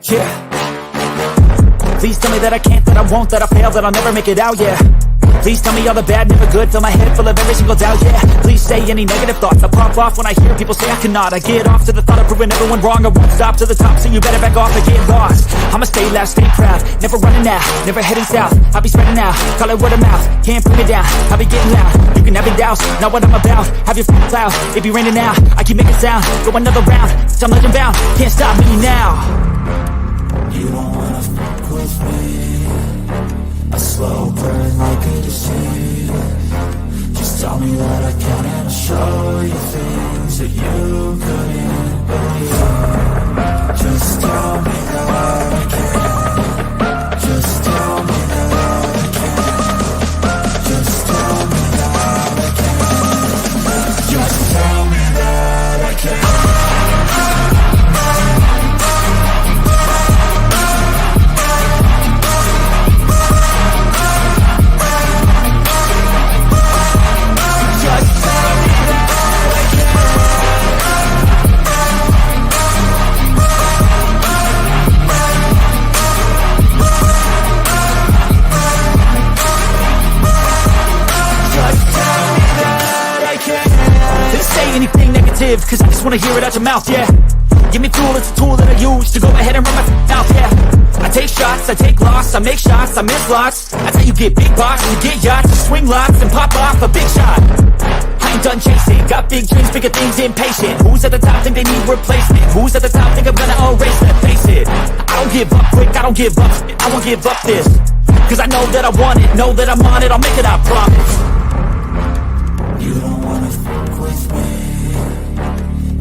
Yeah. Please tell me that I can't, that I won't, that I fail, that I'll never make it out, yeah. Please tell me all the bad, never good, fill my head full of every single doubt, yeah. Please say any negative thoughts, I pop off when I hear people say I cannot. I get off to the thought of proving everyone wrong, I won't stop to the top, so you better back off and get lost. I'ma stay loud, stay proud, never running out, never heading south. I'll be spreading out, call it word of mouth, can't put me down, I'll be getting loud. You can have it douse, not what I'm about, have your f***ing cloud, it be raining now. I keep making sound, go another round, I'm legend bound, can't stop me now. You don't wanna fuck with me, a slow burn like a disease. Just tell me that I can and I'll show you things that you couldn't believe. Just tell me that I can. Just tell me that I can. Just tell me that I can. Just tell me that I can. Anything negative, cause I just wanna hear it out your mouth, yeah. Give me fuel, it's a tool that I use to go ahead and run my mouth, yeah. I take shots, I take loss, I make shots, I miss lots. That's how you get big box, you get yachts, you swing lots and pop off a big shot. I ain't done chasing, got big dreams, bigger things, impatient. Who's at the top think they need replacement? Who's at the top think I'm gonna erase it? Face it, I don't give up quick, I don't give up, I won't give up this. Cause I know that I want it, know that I'm on it, I'll make it, I promise. You don't wanna fuck with me,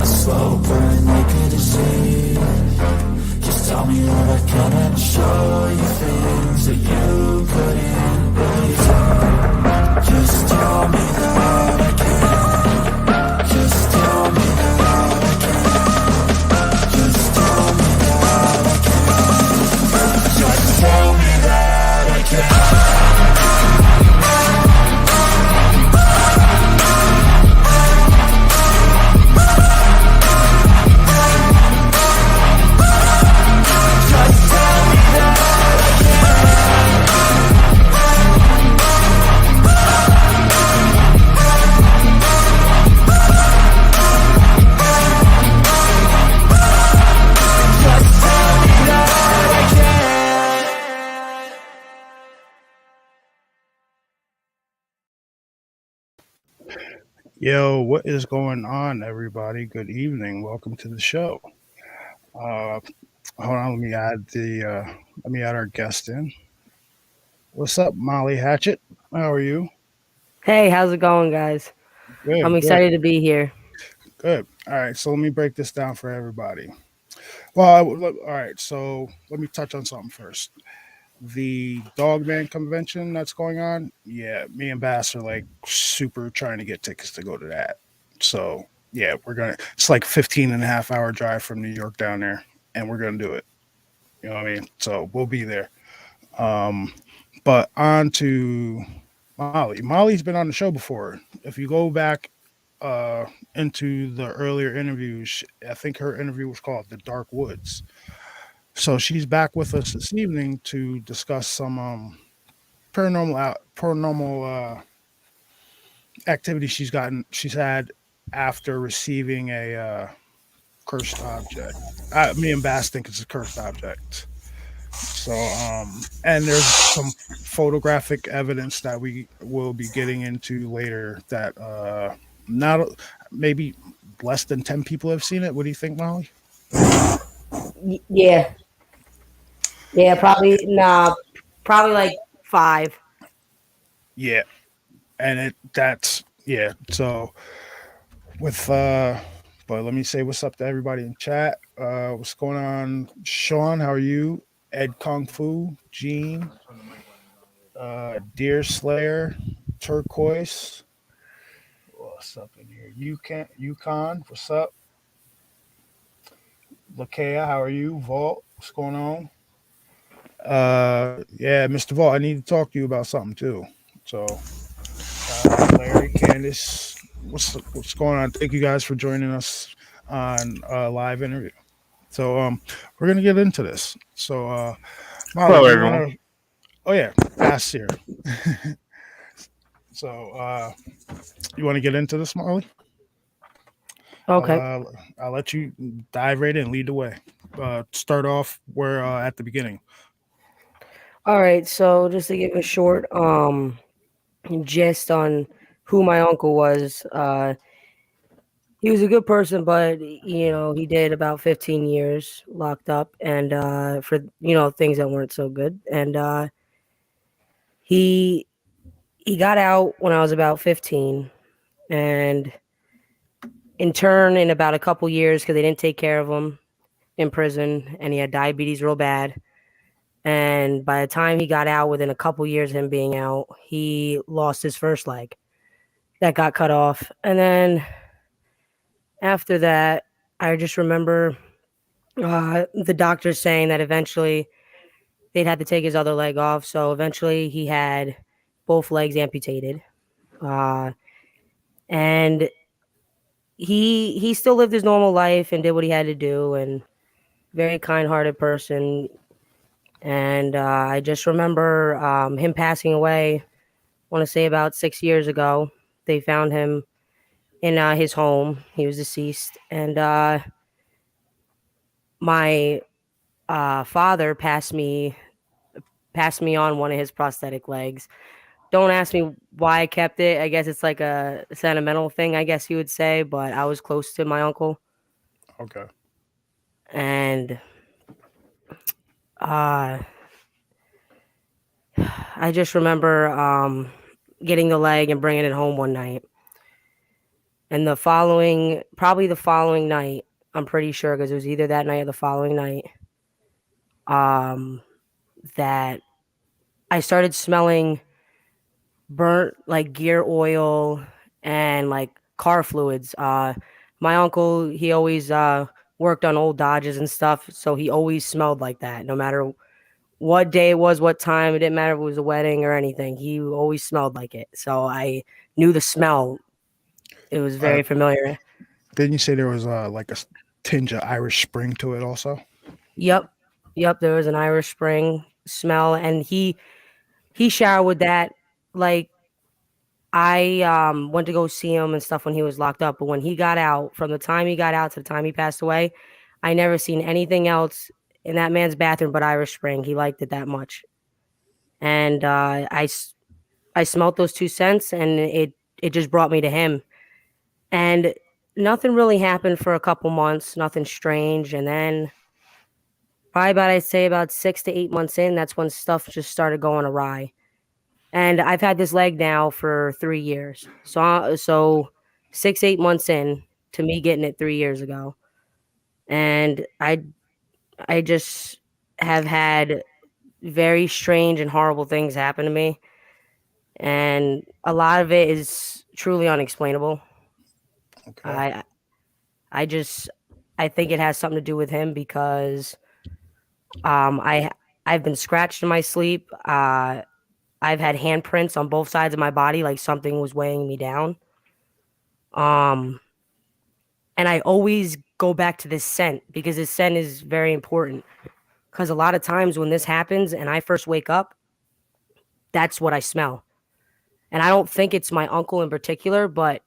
a slow burn like a disease. Just tell me that I can and I'll show you things that you couldn't believe. Just tell me that I can. Just tell me that I can. Just tell me that I can. Just tell me that I can. Yo, what is going on, everybody? Good evening. Welcome to the show. Hold on, let me add our guest in. What's up, Molly Hatchet? How are you? Hey, how's it going, guys? Good. I'm excited to be here. Good. All right, so let me break this down for everybody. Well, all right, so let me touch on something first. The Dogman convention that's going on, yeah, me and Bass are like super trying to get tickets to go to that. So yeah, it's like 15 and a half hour drive from New York down there, and we're gonna do it. You know what I mean? So we'll be there. But on to Molly. Molly's been on the show before. If you go back into the earlier interviews, I think her interview was called The Dark Woods. So she's back with us this evening to discuss some paranormal activity she's had after receiving a cursed object. Me and Bass think it's a cursed object. So and there's some photographic evidence that we will be getting into later that not maybe less than 10 people have seen it. What do you think, Molly? Yeah, probably like 5. Yeah. And so with but let me say what's up to everybody in chat. What's going on? Sean, how are you? Ed Kung Fu, Gene, Deer Slayer, Turquoise. What's up in here? Yukon, what's up? Lakea, how are you? Vault, what's going on? Yeah, Mr. Vault, I need to talk to you about something too. So Larry, Candace, what's going on? Thank you guys for joining us on a live interview. So we're gonna get into this. So Molly, Hello, do you everyone. want to? Oh yeah, Bass here. So you want to get into this, Molly? I'll Okay. uh, I'll let you dive right in, lead the way. Start off where at the beginning. All right. So just to give a short gist on who my uncle was, he was a good person, but he did about 15 years locked up, and for things that weren't so good, and he he got out when I was about 15, and in turn, in about a couple years, because they didn't take care of him in prison, and he had diabetes real bad. And by the time he got out, within a couple years of him being out, he lost his first leg that got cut off. And then after that, I just remember the doctors saying that eventually they'd have to take his other leg off. So eventually he had both legs amputated. Uh, and he still lived his normal life and did what he had to do, and very kind-hearted person. And I just remember him passing away. I want to say about 6 years ago. They found him in his home. He was deceased, and my father passed me on one of his prosthetic legs. Don't ask me why I kept it. I guess it's like a sentimental thing, I guess you would say. But I was close to my uncle, Okay. and uh, I just remember getting the leg and bringing it home one night. And probably the following night, I'm pretty sure because it was either that night or the following night, um, that I started smelling burnt like gear oil and like car fluids. My uncle, he always worked on old Dodges and stuff, so he always smelled like that. No matter what day it was, what time, it didn't matter if it was a wedding or anything. He always smelled like it. So I knew the smell. It was Uh, very familiar. didn't you say there was like a tinge of Irish Spring to it also? Yep. Yep, there was an Irish Spring smell, and he showered with that. Like, I went to go see him and stuff when he was locked up, but when he got out, from the time he got out to the time he passed away, I never seen anything else in that man's bathroom but Irish Spring. He liked it that much. And I smelt those 2 scents, and it just brought me to him. And nothing really happened for a couple months, nothing strange, and then probably about, I'd say, about 6 to 8 months in, that's when stuff just started going awry. And I've had this leg now for 3 years. So 6, 8 months in to me getting it 3 years ago. And I just have had very strange and horrible things happen to me, and a lot of it is truly unexplainable. Okay. I I just I think it has something to do with him because um I I've been scratched in my sleep. I've had handprints on both sides of my body, like something was weighing me down. Um, and I always go back to this scent because this scent is very important. Because a lot of times when this happens and I first wake up, that's what I smell. And I don't think it's my uncle in particular, but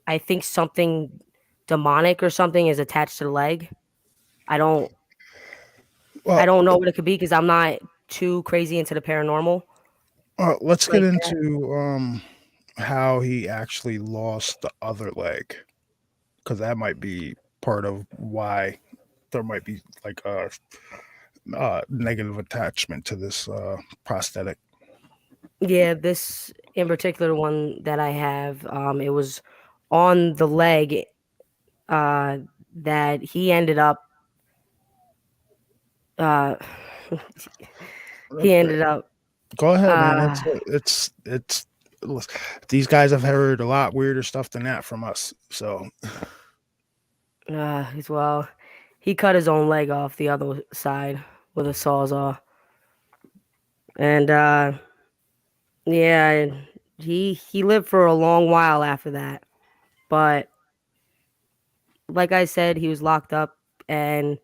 I think something demonic or something is attached to the leg. I don't I Well, don't know what it could be because I'm not too crazy into the paranormal let's get like that. into how he actually lost the other leg, because that might be part of why there might be like a negative attachment to this prosthetic. Yeah, this in particular one that I have, it was on the leg uh, that he ended up. Uh, he Okay, ended up. go ahead, man. Uh, It's listen, these guys have heard a lot weirder stuff than that from us. So as well, he cut his own leg off the other side with a sawzall, and yeah, he lived for a long while after that. But like I said, he was locked up, and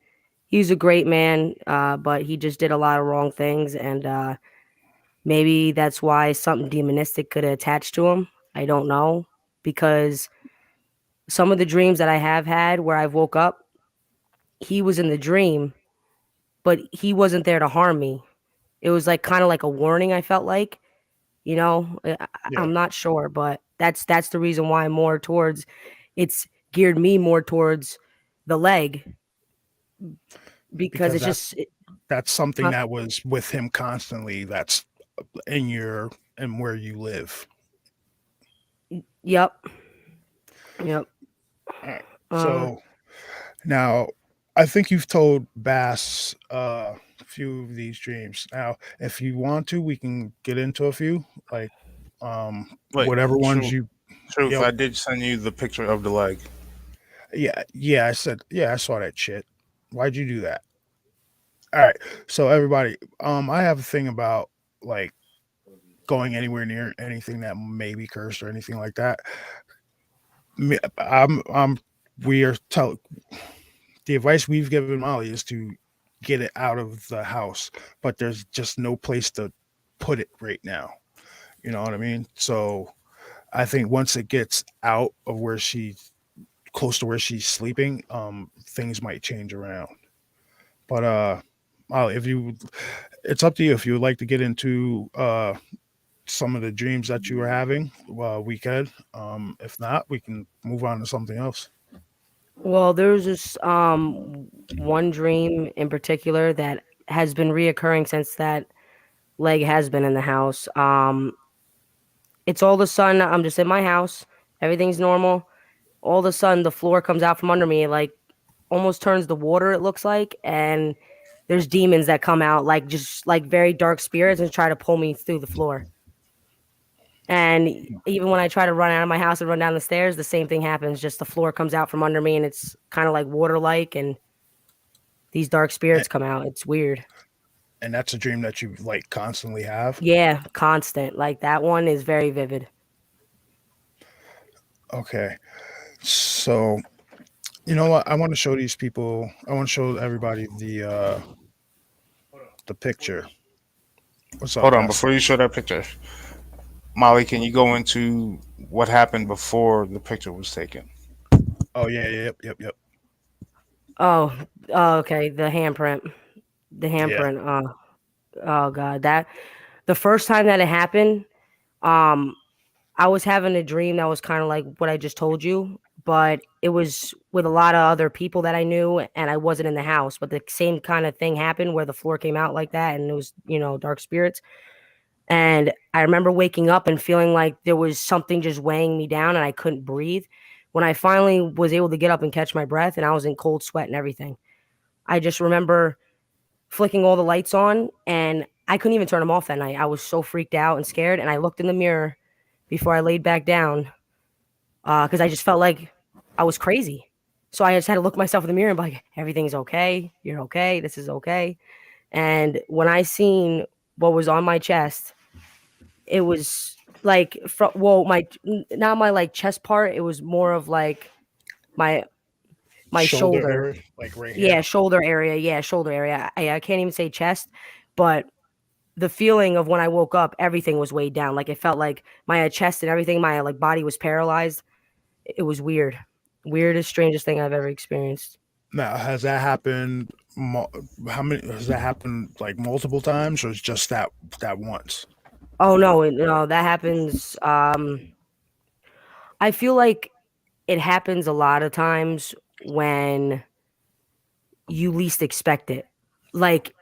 he's a great man, but he just did a lot of wrong things, and maybe that's why something demonistic could attach to him. I don't know, because some of the dreams that I have had where I've woke up, he was in the dream, but he wasn't there to harm me. It was like kind of like a warning. I felt like, Yeah, I'm not sure, but that's the reason why I'm more towards. It's geared me more towards the leg because because it's just. that's something Uh, that was with him constantly. That's in your and where you live. yep, yep. All right. Uh, So now, I think you've told Bass a few of these dreams. Now, if you want to, we can get into a few, like Wait, whatever ones truth, you. truth. Yep. I did send you the picture of the leg. Yeah, yeah. I said, yeah, I saw that shit. Why'd you do that? All right. So everybody, I have a thing about like going anywhere near anything that may be cursed or anything like that. We are tell the advice we've given Molly is to get it out of the house, but there's just no place to put it right now. You know what I mean? So I think once it gets out of where she's close to where she's sleeping, things might change around. But Molly, if you, it's up to you. If you would like to get into some of the dreams that you were having, we could. If not, we can move on to something else. well, there's this one dream in particular that has been reoccurring since that leg has been in the house. It's all of a sudden I'm just in my house, everything's normal. All of a sudden the floor comes out from under me, like almost turns to water. It looks like, and there's demons that come out, like just like very dark spirits, and try to pull me through the floor. And even when I try to run out of my house and run down the stairs, the same thing happens. Just the floor comes out from under me, and it's kind of like water like, and these dark And, spirits come out. It's weird. and that's a dream that you like constantly have. Yeah, constant. Like that one is very vivid. Okay. So, you know what? I want to show these people, I want to show everybody the picture. What's up, Hold on, Bass? before you show that picture, Molly, can you go into what happened before the picture was taken? Oh yeah, yeah, yep, yep, yep. Oh, oh, okay. The handprint. The Yeah. handprint. Oh god. That the first time that it happened, um, I was having a dream that was kind of like what I just told you, but it was with a lot of other people that I knew, and I wasn't in the house. But the same kind of thing happened where the floor came out like that, and it was, dark spirits. And I remember waking up and feeling like there was something just weighing me down, and I couldn't breathe. When I finally was able to get up and catch my breath, and I was in cold sweat and everything, I just remember flicking all the lights on, and I couldn't even turn them off that night. I was so freaked out and scared, and I looked in the mirror before I laid back down, because I just felt like I was crazy. So I just had to look myself in the mirror and be like, everything's okay. You're okay. This is okay. And when I seen what was on my chest, it was like, well, not my like chest part. It was more of like my my Shoulder shoulder. area, like right Yeah, here. shoulder area. Yeah, shoulder area. I can't even say chest, but the feeling of when I woke up, everything was weighed down. Like it felt like my chest and everything, my like body was paralyzed. It was weird. Weirdest, strangest thing I've ever experienced. Now, has that happened? How many has that happened? Like multiple times, or is just that once? Oh no, no, that happens. I feel like it happens a lot of times when you least expect it. Like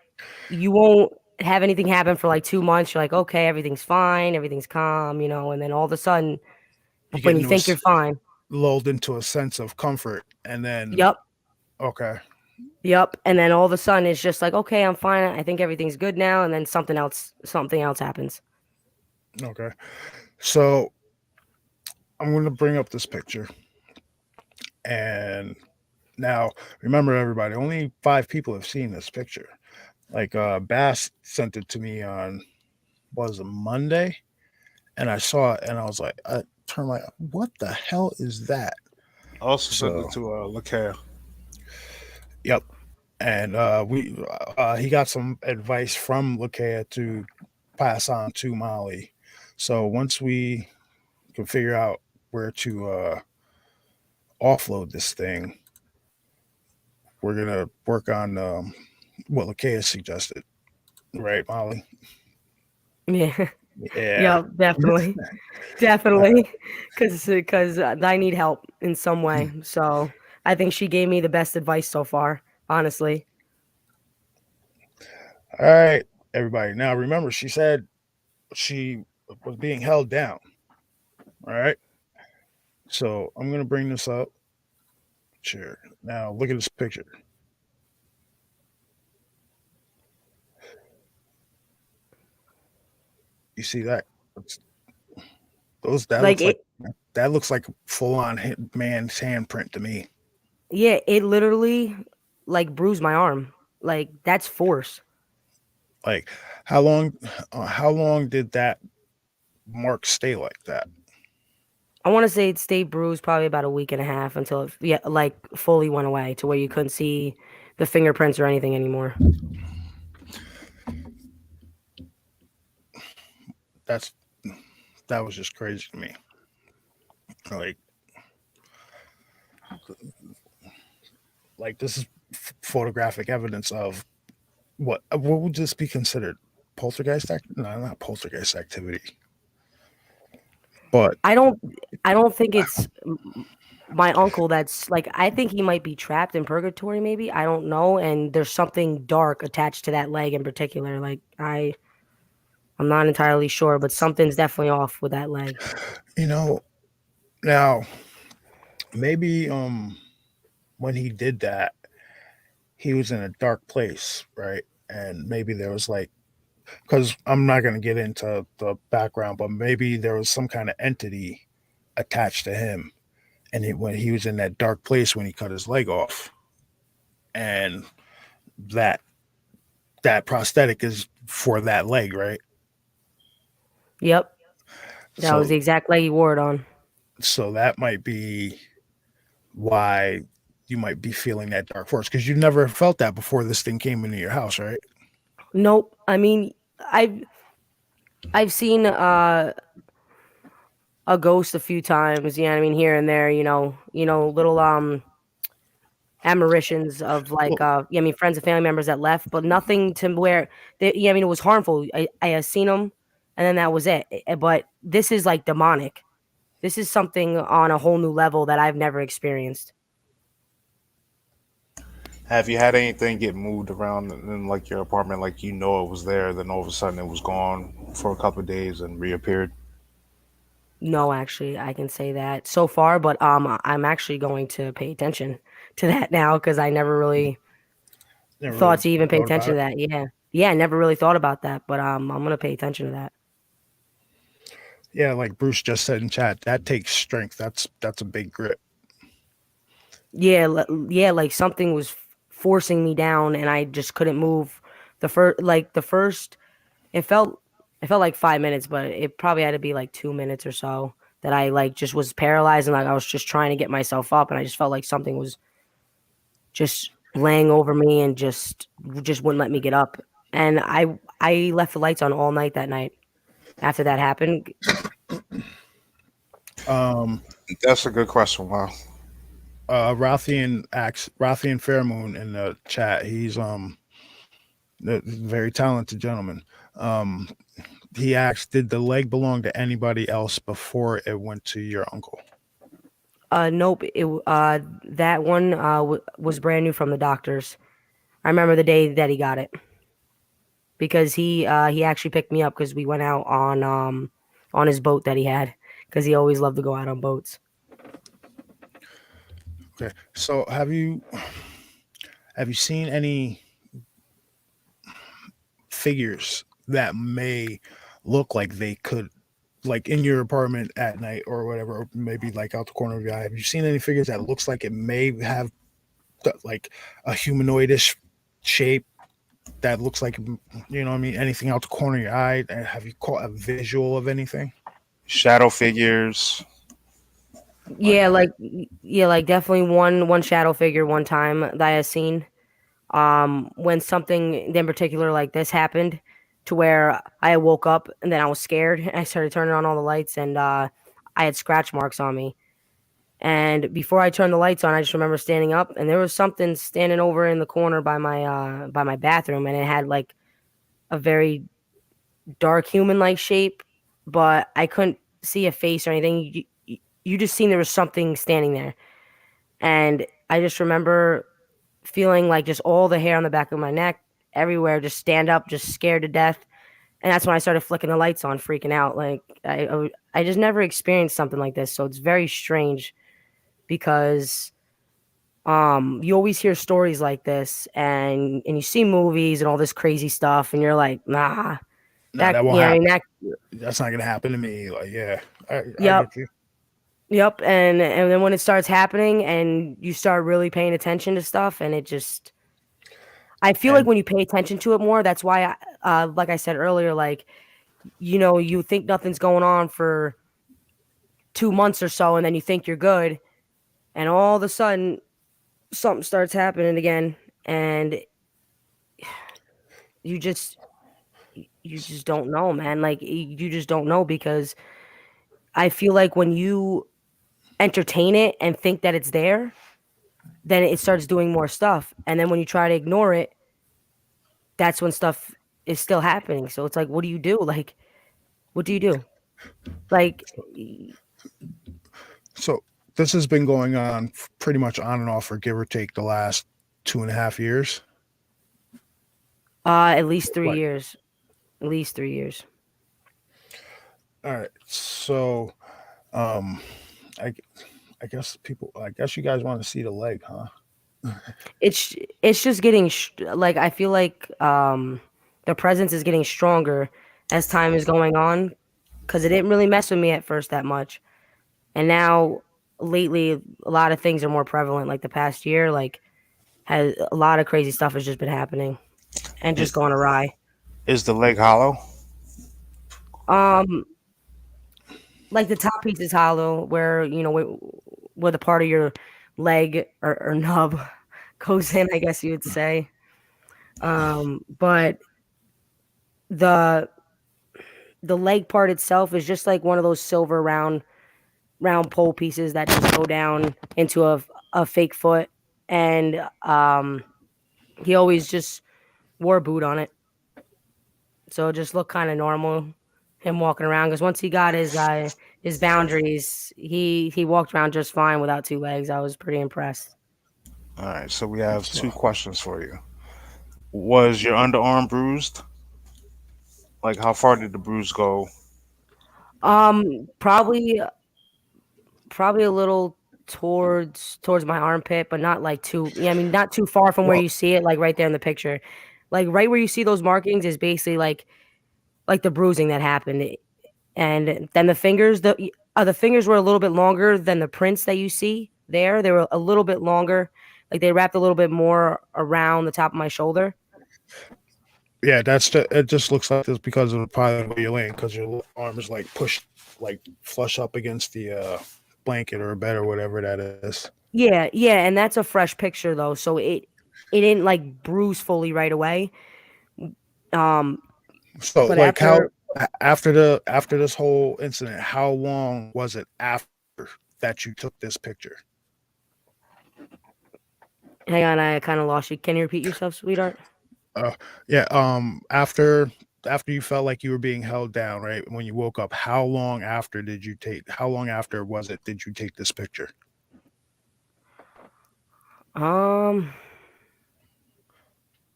you won't have anything happen for like 2 months. You're like, okay, everything's fine, everything's calm, and then all of a sudden, You get when you think you're fine, lulled into a sense of comfort, and then yep, okay, yep, and then all of a sudden it's just like, okay, I'm fine. I think everything's good now, and then something else happens. okay. So I'm going to bring up this picture, and now remember, everybody, only 5 people have seen this picture. Like Bass sent it to me on was a Monday, and I saw it, and I was like, I turned like, what the hell is that? I also sent So it to Laquel. yep. and we he got some advice from Lakea to pass on to Molly. So once we can figure out where to offload this thing, we're gonna work on what Lakea suggested, right, Molly? Yeah. Yeah. Yeah, definitely. Definitely. Cuz I need help in some way. So, I think she gave me the best advice so far, honestly. All right, everybody. Now remember, she said she was being held down. All right. So I'm gonna bring this up. Sure. Now look at this picture. You see that? Those that Like looks like it that looks like a full on man's handprint to me. yeah, it literally like bruised my arm. Like that's force. Like how long? How long did that mark stay like that? I want to say it stayed bruised probably about a week and a half until it yeah, like fully went away to where you couldn't see the fingerprints or anything anymore. That's that was just crazy to me. Like this is photographic evidence of what would this be considered? Poltergeist act? No, not poltergeist activity. But I don't I don't think it's my uncle that's like I think he might be trapped in purgatory maybe. I don't know and there's something dark attached to that leg in particular. Like I'm not entirely sure, but something's definitely off with that leg. you know, now maybe when he did that, he was in a dark place, right? And maybe there was like, because I'm not going to get into the background, but maybe there was some kind of entity attached to him. And when he was in that dark place when he cut his leg off, and that that prosthetic is for that leg, right? Yep. That was So the exact leg he wore it on. so that might be why you might be feeling that dark force because you never felt that before this thing came into your house, right? Nope. I mean, I've seen a ghost a few times, you know what I mean, here and there, little apparitions of like Well, yeah, I mean friends and family members that left, but nothing to where they, yeah, I mean it was harmful. I have seen them and then that was it. But this is like demonic. This is something on a whole new level that I've never experienced. Have you had anything get moved around in like your apartment, like you know it was there, then all of a sudden it was gone for a couple of days and reappeared? No, actually, I can say that so far, but I'm actually going to pay attention to that now because I never really never thought really to even pay thought attention about to it. that. Yeah. Yeah, I never really thought about that, but I'm gonna pay attention to that. Yeah, like Bruce just said in chat, that takes strength. That's a big grip. Yeah, yeah, like something was forcing me down and I just couldn't move. The first it felt it felt like 5 minutes, but it probably had to be like 2 minutes or so that I like just was paralyzed and like I was just trying to get myself up and I just felt like something was just laying over me and just wouldn't let me get up. And I left the lights on all night that night after that happened. Um, That's a good question. Wow. Rothian Fairmoon in the chat. He's a very talented gentleman. Um, he asked, did the leg belong to anybody else before it went to your uncle? Nope. That one was brand new from the doctors. I remember the day that he got it because he actually picked me up because we went out on his boat that he had because he always loved to go out on boats. Okay, so have you seen any figures that may look like they could, like in your apartment at night or whatever, or maybe like out the corner of your eye? Have you seen any figures that looks like it may have like a humanoidish shape that looks like, you know what I mean, anything out the corner of your eye? Have you caught a visual of anything? Shadow figures. Like Yeah, like definitely one shadow figure one time that I had seen. When something in particular like this happened, to where I woke up and then I was scared. And I started turning on all the lights, and I had scratch marks on me. And before I turned the lights on, I just remember standing up, and there was something standing over in the corner by my bathroom, and it had like a very dark human like shape, but I couldn't see a face or anything. You just seen there was something standing there, and I just remember feeling like just all the hair on the back of my neck, everywhere, just stand up, just scared to death. And that's when I started flicking the lights on, freaking out. Like I just never experienced something like this, so it's very strange because you always hear stories like this, and you see movies and all this crazy stuff, and you're like, nah, Nah, that that won't yeah, I mean happen. that. That's not gonna happen to me. Like, yeah, I Yep. get you. Yep, and then when it starts happening and you start really paying attention to stuff, and it just, I feel like And when you pay attention to it more, that's why like I said earlier, like, you think nothing's going on for 2 months or so, and then you think you're good, and all of a sudden something starts happening again, and you just you just don't know, man. Like, you just don't know, because I feel like when you entertain it and think that it's there, then it starts doing more stuff, and then when you try to ignore it, that's when stuff is still happening. So it's like, what do you do? Like, what do you do? Like, so this has been going on pretty much on and off for give or take the last 2.5 years. at least three Like, years. At least 3 years. all right, so um, I I guess people. I guess you guys want to see the leg, huh? It's just getting like, I feel like the presence is getting stronger as time is going on, because it didn't really mess with me at first that much, and now lately a lot of things are more prevalent. Like the past year, like, has a lot of crazy stuff has just been happening and just Is, gone awry. is the leg hollow? Um, like the top piece is hollow, where where the part of your leg or nub goes in, I guess you would say. But the the leg part itself is just like one of those silver round pole pieces that just go down into a fake foot, and he always just wore a boot on it, so it just looked kind of normal, him walking around, because once he got his boundaries, he walked around just fine without two legs. I was pretty impressed. All right, so we have two So questions for you. Was your underarm bruised? Like, how far did the bruise go? Probably a little towards my armpit, but not like too. Yeah, I mean, not too far from where well, you see it, like right there in the picture. Like right where you see those markings is basically like the bruising that happened. And then the fingers were a little bit longer than the prints that you see there. They were a little bit longer, like they wrapped a little bit more around the top of my shoulder. yeah, it just looks like this because of probably the way you're laying, because your arm is like pushed like flush up against the blanket or bed or whatever that is. Yeah, yeah, and that's a fresh picture though, so it didn't like bruise fully right away. Um, So but like how after after this whole incident, how long was it after that you took this picture? Hang on, I kind of lost you. Can you repeat yourself, sweetheart? Uh, yeah. After you felt like you were being held down, right? When you woke up, how long after did you take? How long after was it did you take this picture? Um,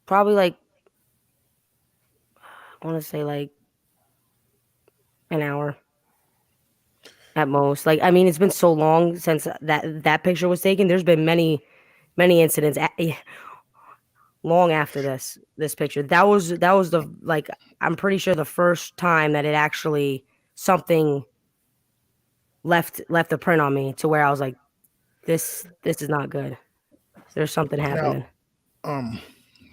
Probably like, I want to say like an hour at most. Like, I mean, it's been so long since that picture was taken. There's been many incidents long after this picture. That was the, like, I'm pretty sure the first time that it actually, something left a print on me, to where I was like, this is not good. There's something Now, happening. um,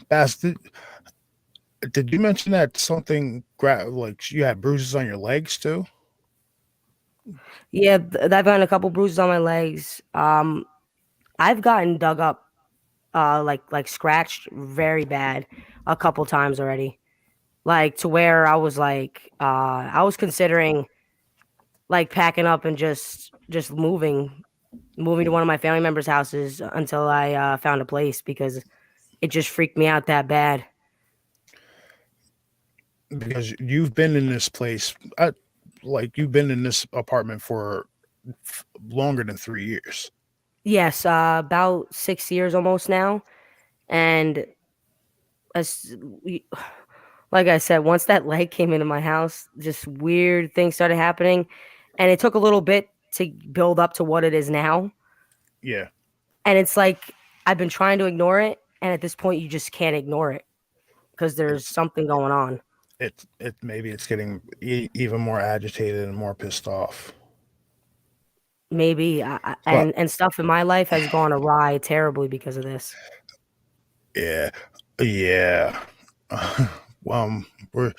Bass, did you mention that something like you had bruises on your legs too? Yeah, I've gotten a couple bruises on my legs. I've gotten dug up like scratched very bad a couple times already. Like to where I was like I was considering like packing up and just moving to one of my family members' houses until I found a place because it just freaked me out that bad. Because you've been in this place, like you've been in this apartment for longer than 3 years. Yes, about 6 years almost now, and as we, like I said, once that leg came into my house, just weird things started happening, and it took a little bit to build up to what it is now. Yeah, And it's like I've been trying to ignore it, and at this point, you just can't ignore it because there's it's something going on. it maybe it's getting even more agitated and more pissed off. Maybe, But and stuff in my life has gone awry terribly because of this. yeah, yeah. um, we're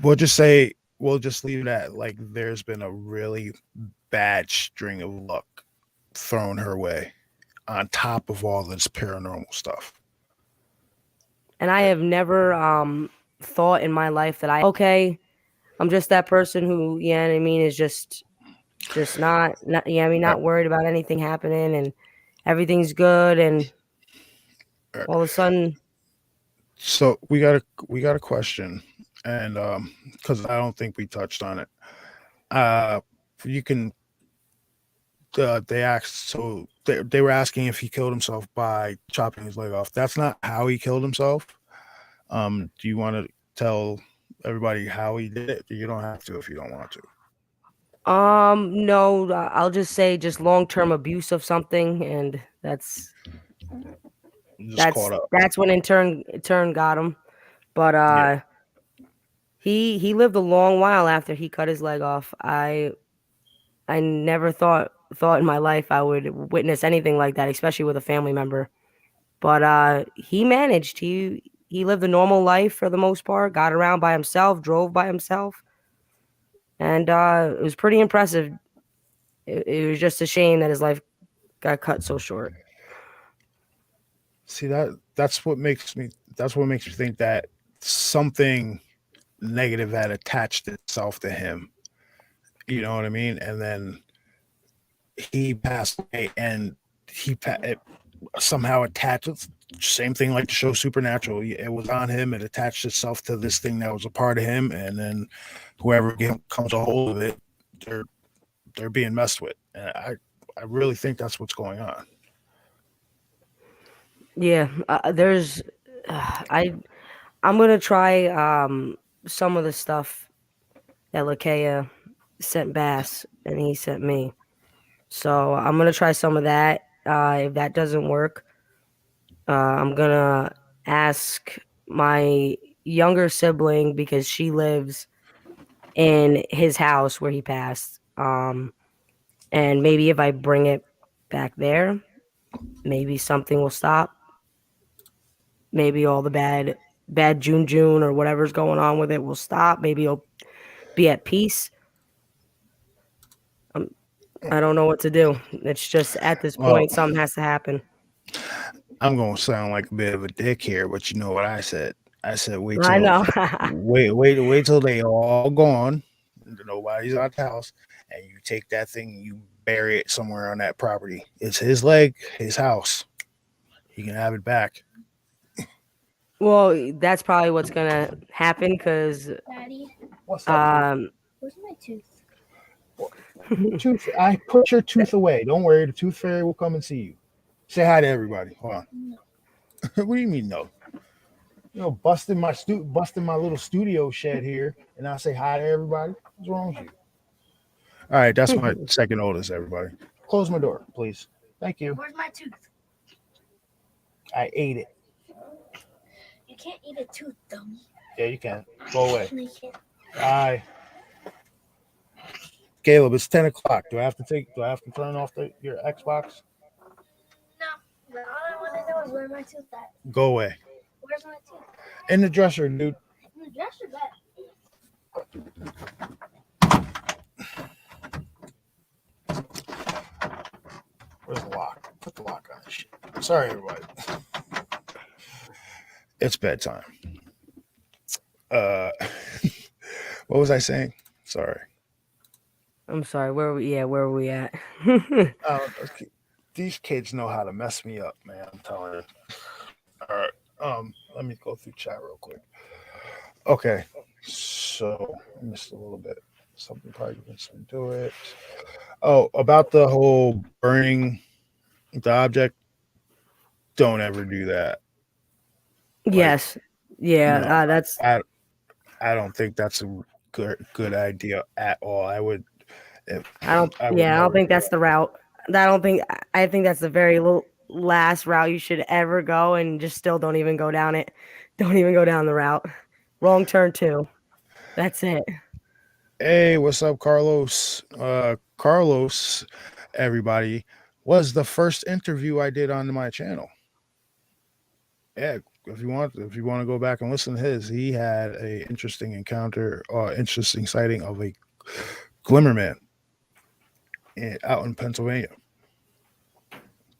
we'll just say we'll just leave it at like there's been a really bad string of luck thrown her way on top of all this paranormal stuff. And I have never thought in my life that I okay, I'm just that person who, yeah, I mean, is just not yeah, I mean, Uh, not worried about anything happening and everything's good and uh, all of a sudden, so we got a question, and because I don't think we touched on it. Uh, you can they asked so they were asking if he killed himself by chopping his leg off. That's not how he killed himself. Do you want to tell everybody how he did it? You don't have to if you don't want to. no, I'll just say just long-term abuse of something and You just caught up. that's when in turn got him. But Yeah. he lived a long while after he cut his leg off. I never thought in my life I would witness anything like that, especially with a family member. But he managed. He lived a normal life for the most part, got around by himself, drove by himself, and it was pretty impressive. It was just a shame that his life got cut so short. See that's what makes me think that something negative had attached itself to him. You know what I mean? And then he passed away, and it somehow attached. Same thing like the show Supernatural. It was on him. It attached itself to this thing that was a part of him, and then whoever comes a hold of it, they're they're being messed with. And I really think that's what's going on. Yeah, there's I'm gonna try some of the stuff that Lakea sent Bass and he sent me. So I'm gonna try some of that. If that doesn't work, I'm gonna ask my younger sibling because she lives in his house where he passed. And maybe if I bring it back there, maybe something will stop. Maybe all the bad June or whatever's going on with it will stop. Maybe it'll be at peace. Um, I don't know what to do. It's just at this Well, point, something has to happen. I'm gonna sound like a bit of a dick here, but you know what I said. I said I know. wait till they all gone. Nobody's at the house, and you take that thing and you bury it somewhere on that property. It's his leg, his house. He can have it back. Well, that's probably what's gonna happen because Daddy, What's up, dude? where's my tooth? Tooth. I put your tooth away. Don't worry. The tooth fairy will come and see you. Say hi to everybody. Hold on. No. What do you mean no? Busting my little studio shed here, and I say hi to everybody. What's wrong with you? All right, that's my second oldest. Everybody, close my door, please. Thank you. Where's my tooth? I ate it. You can't eat a tooth, dummy. Yeah, you can. Go away. No, you can't. Bye. Caleb, it's 10 o'clock. Do I have to turn off your Xbox? No, but all I want to know is where my tooth at. Go away. Where's my tooth? In the dresser, dude. In the dresser bed. Where's the lock? Put the lock on this shit. Sorry, everybody. It's bedtime. Uh, what was I saying? Sorry. I'm sorry. Where were we? Yeah, where were we at? Okay, these kids know how to mess me up, man. I'm telling you. All right. Let me go through chat real quick. Okay. So I missed a little bit. Something probably convinced me to do it. Oh, about the whole burning the object. Don't ever do that. Like, Yes. Yeah. no, That's. I I don't think that's a good idea at all. If, I don't. I would Yeah. I don't never think do that's that. the route. I don't think. I think that's the very last route you should ever go, and just still don't even go down it. Don't even go down the route. Wrong turn too. That's it. Hey, what's up, Carlos? Carlos, everybody, was the first interview I did on my channel. Yeah, if you want to go back and listen to his, he had a interesting encounter, interesting sighting of a glimmerman out in Pennsylvania.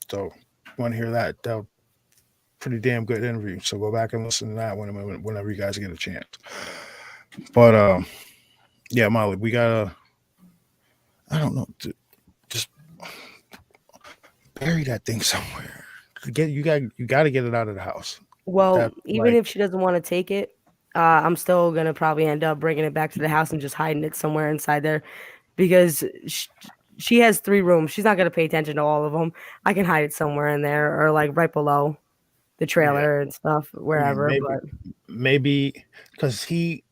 So, want to hear that? That pretty damn good interview. So go back and listen to that whenever you guys get a chance. But yeah, Molly, we gotta. I don't know. Just bury that thing somewhere. You got to get it out of the house. Well, That even like if she doesn't want to take it, I'm still gonna probably end up bringing it back to the house and just hiding it somewhere inside there, because she has 3 rooms. She's not gonna pay attention to all of them. I can hide it somewhere in there, or like right below the yeah. trailer and stuff, I mean, wherever. But maybe because he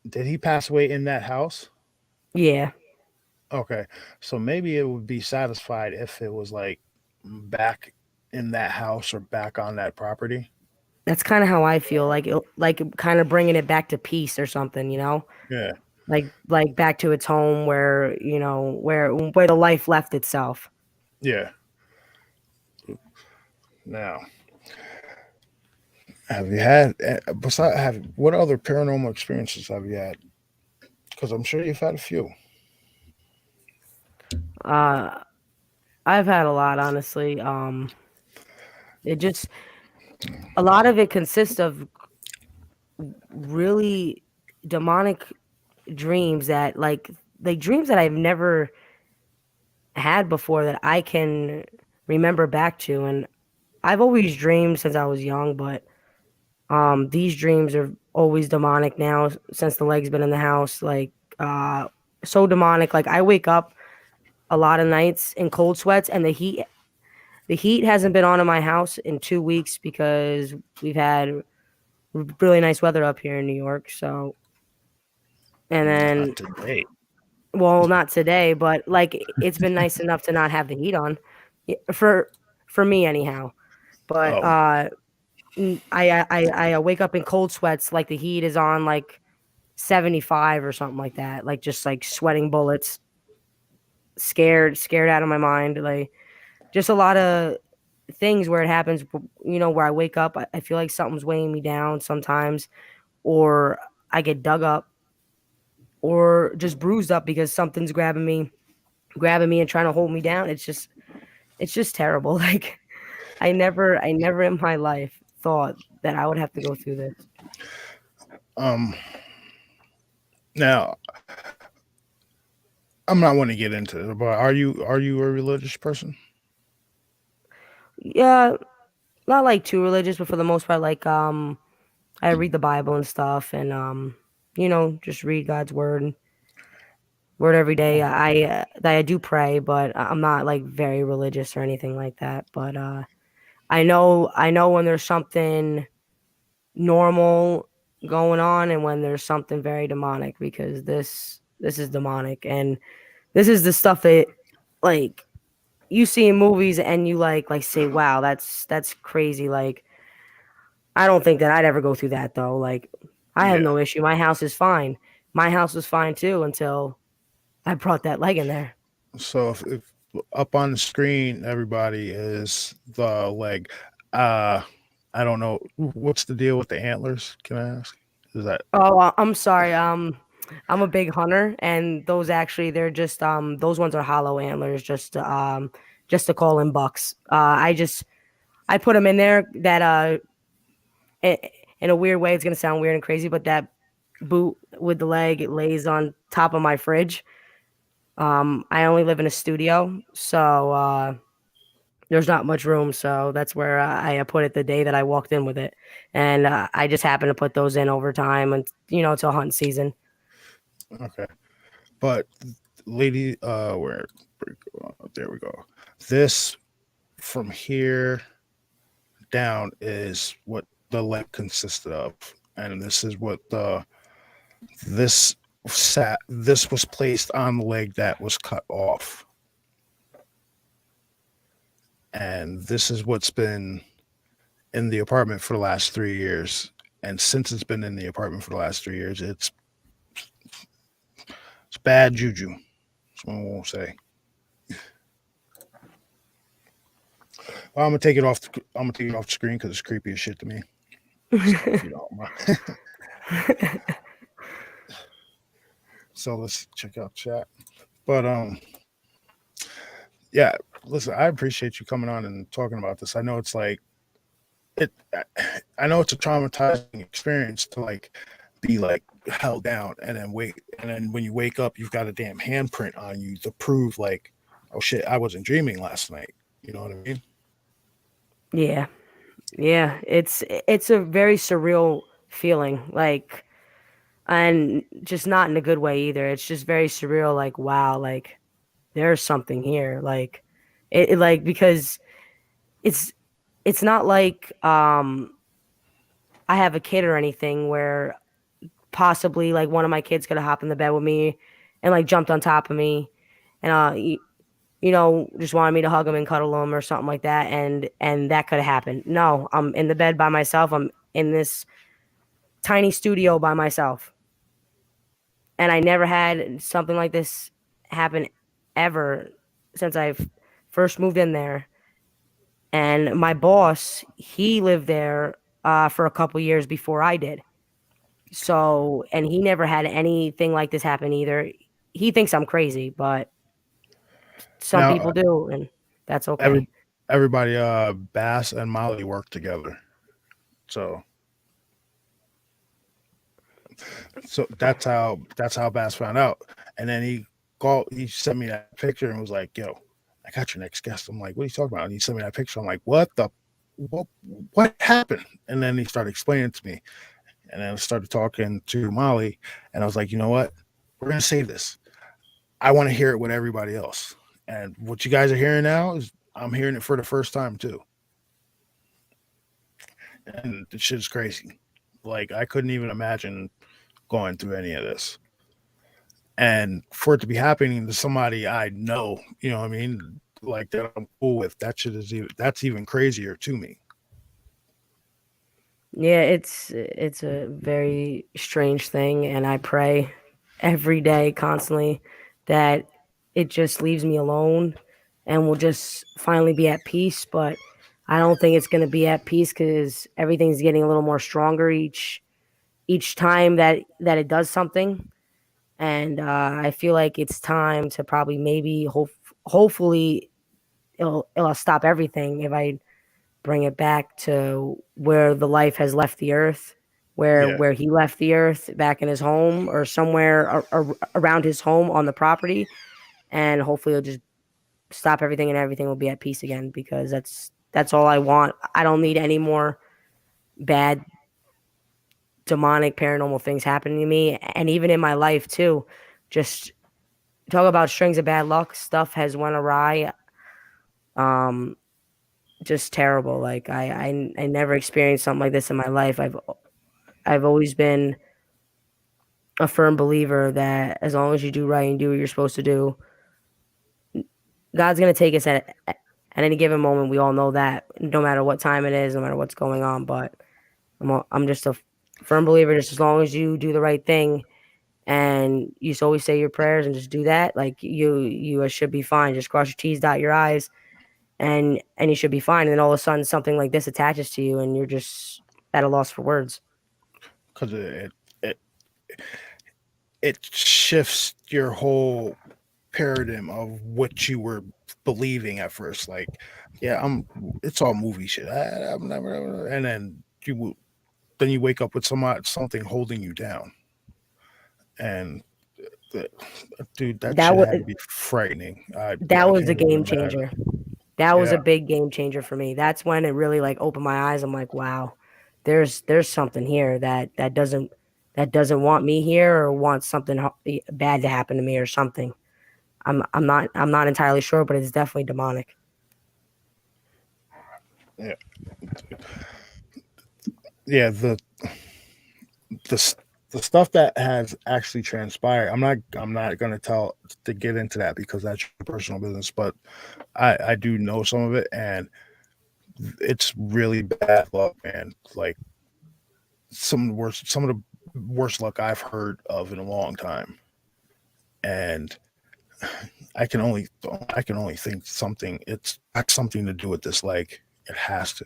pass away in that house. yeah, Okay, so maybe it would be satisfied if it was like back in that house or back on that property. that's kind of how I feel. Like kind of bringing it back to peace or something, you know, Yeah, like back to its home where where the life left itself. yeah. Now, have you had besides have what other paranormal experiences have you had? Because I'm sure you've had a few. Uh, I've had a lot, honestly. It just a lot of it consists of really demonic dreams that like dreams that I've never had before that I can remember back to. And I've always dreamed since I was young, but these dreams are always demonic now since the leg's been in the house. Like so demonic. Like I wake up a lot of nights in cold sweats, and the heat hasn't been on in my house in 2 weeks because we've had really nice weather up here in New York. So, and Not then, today. well, not today, but like it's been nice enough to not have the heat on, for me anyhow. But Oh, I wake up in cold sweats, like the heat is on like 75 or something like that, like just like sweating bullets, scared out of my mind, like just a lot of things where it happens, where I wake up, I feel like something's weighing me down sometimes, or I get dug up or just bruised up because something's grabbing me and trying to hold me down. It's just terrible. Like I never in my life thought that I would have to go through this. um. Now I'm not want to get into it, but are you a religious person? Yeah, not like too religious, but for the most part, like I read the Bible and stuff, and just read God's word every day. I do pray, but I'm not like very religious or anything like that. But I know when there's something normal going on and when there's something very demonic, because this is demonic, and this is the stuff that like you see in movies and you like say, wow, that's crazy. Like I don't think that I'd ever go through that though. Like I have Yeah. no issue. My house is fine. My house was fine too until I brought that leg in there. So if up on the screen, everybody is the leg. Uh, I don't know what's the deal with the antlers. Can I ask? Is that Oh, I'm sorry. I'm a big hunter, and they're just those ones are hollow antlers, just to call in bucks. I put them in there that in a weird way. It's gonna sound weird and crazy, but that boot with the leg, it lays on top of my fridge. I only live in a studio, so there's not much room. So that's where I put it the day that I walked in with it, and I just happened to put those in over time, and till hunting season. Okay. But lady, where there we go. This from here down is what the leg consisted of, and this is what the this this was placed on the leg that was cut off, and this is what's been in the apartment for the last 3 years. And since it's been in the apartment for the last 3 years, it's bad juju. That's what I won't say. Well, I'm gonna take it off. I'm gonna take it off the screen because it's creepy as shit to me. So if you don't mind. So let's check out chat. But yeah. Listen, I appreciate you coming on and talking about this. I know it's like it. I know it's a traumatizing experience to like be like held down and then wake, and then when you wake up, you've got a damn handprint on you to prove like, oh shit, I wasn't dreaming last night. You know what I mean? Yeah, yeah. It's a very surreal feeling, like, and just not in a good way either. It's just very surreal. Like, wow, like there's something here. Like, like because it's it's not like I have a kid or anything where possibly like one of my kids could have hopped in the bed with me and like jumped on top of me and just wanted me to hug him and cuddle him or something like that, and that could have happened. No, I'm in the bed by myself. I'm in this tiny studio by myself, and I never had something like this happen ever since I've first moved in there. And my boss, he lived there for a couple years before I did. So, and he never had anything like this happen either. He thinks I'm crazy, but some Now, people do, and that's every okay. everybody, Bass and Molly work together, so that's how Bass found out. And then he sent me that picture and was like, "Yo, I got your next guest." I'm like, "What are you talking about?" And he sent me that picture. I'm like, what what happened?" And then he started explaining to me, and then I started talking to Molly, and I was like, "You know what? We're gonna save this. I want to hear it with everybody else." And what you guys are hearing now is I'm hearing it for the first time too, and the shit is crazy. Like I couldn't even imagine going through any of this. And for it to be happening to somebody I know, you know what I mean, like that I'm cool with, that shit is that's even crazier to me. Yeah, it's a very strange thing, and I pray every day constantly that it just leaves me alone and we'll just finally be at peace, but I don't think it's going to be at peace cuz everything's getting a little more stronger each time that it does something, and I feel like it's time to probably maybe hopefully it'll stop everything if I bring it back to where the life has left the earth, Yeah, where he left the earth back in his home or somewhere around his home on the property, and hopefully it'll just stop everything and everything will be at peace again because that's all I want. I don't need any more bad demonic paranormal things happening to me, and even in my life too. Just talk about strings of bad luck. Stuff has went awry. Um, just terrible. Like I never experienced something like this in my life. I've always been a firm believer that as long as you do right and do what you're supposed to do, God's gonna take us at any given moment. We all know that, no matter what time it is, no matter what's going on. But I'm just a firm believer. Just as long as you do the right thing and you just always say your prayers and just do that, like you should be fine. Just cross your T's, dot your I's, and you should be fine. And then all of a sudden something like this attaches to you, and you're just at a loss for words. because it it shifts your whole paradigm of what you were believing at first. Like, yeah, it's all movie shit. I'm never, and then then you wake up with something holding you down, and the, dude, that That shit was had to be frightening. that I was a can't even game imagine. changer. That was Yeah, a big game changer for me. That's when it really like opened my eyes. I'm like, wow, there's something here that doesn't want me here or wants something bad to happen to me or something. I'm not entirely sure, but it's definitely demonic. yeah, yeah. The s- the stuff that has actually transpired. I'm not gonna tell to get into that because that's your personal business. But I do know some of it, and it's really bad luck, man. Like some of the worst luck I've heard of in a long time. And I can only think it's got something to do with this leg. It has to.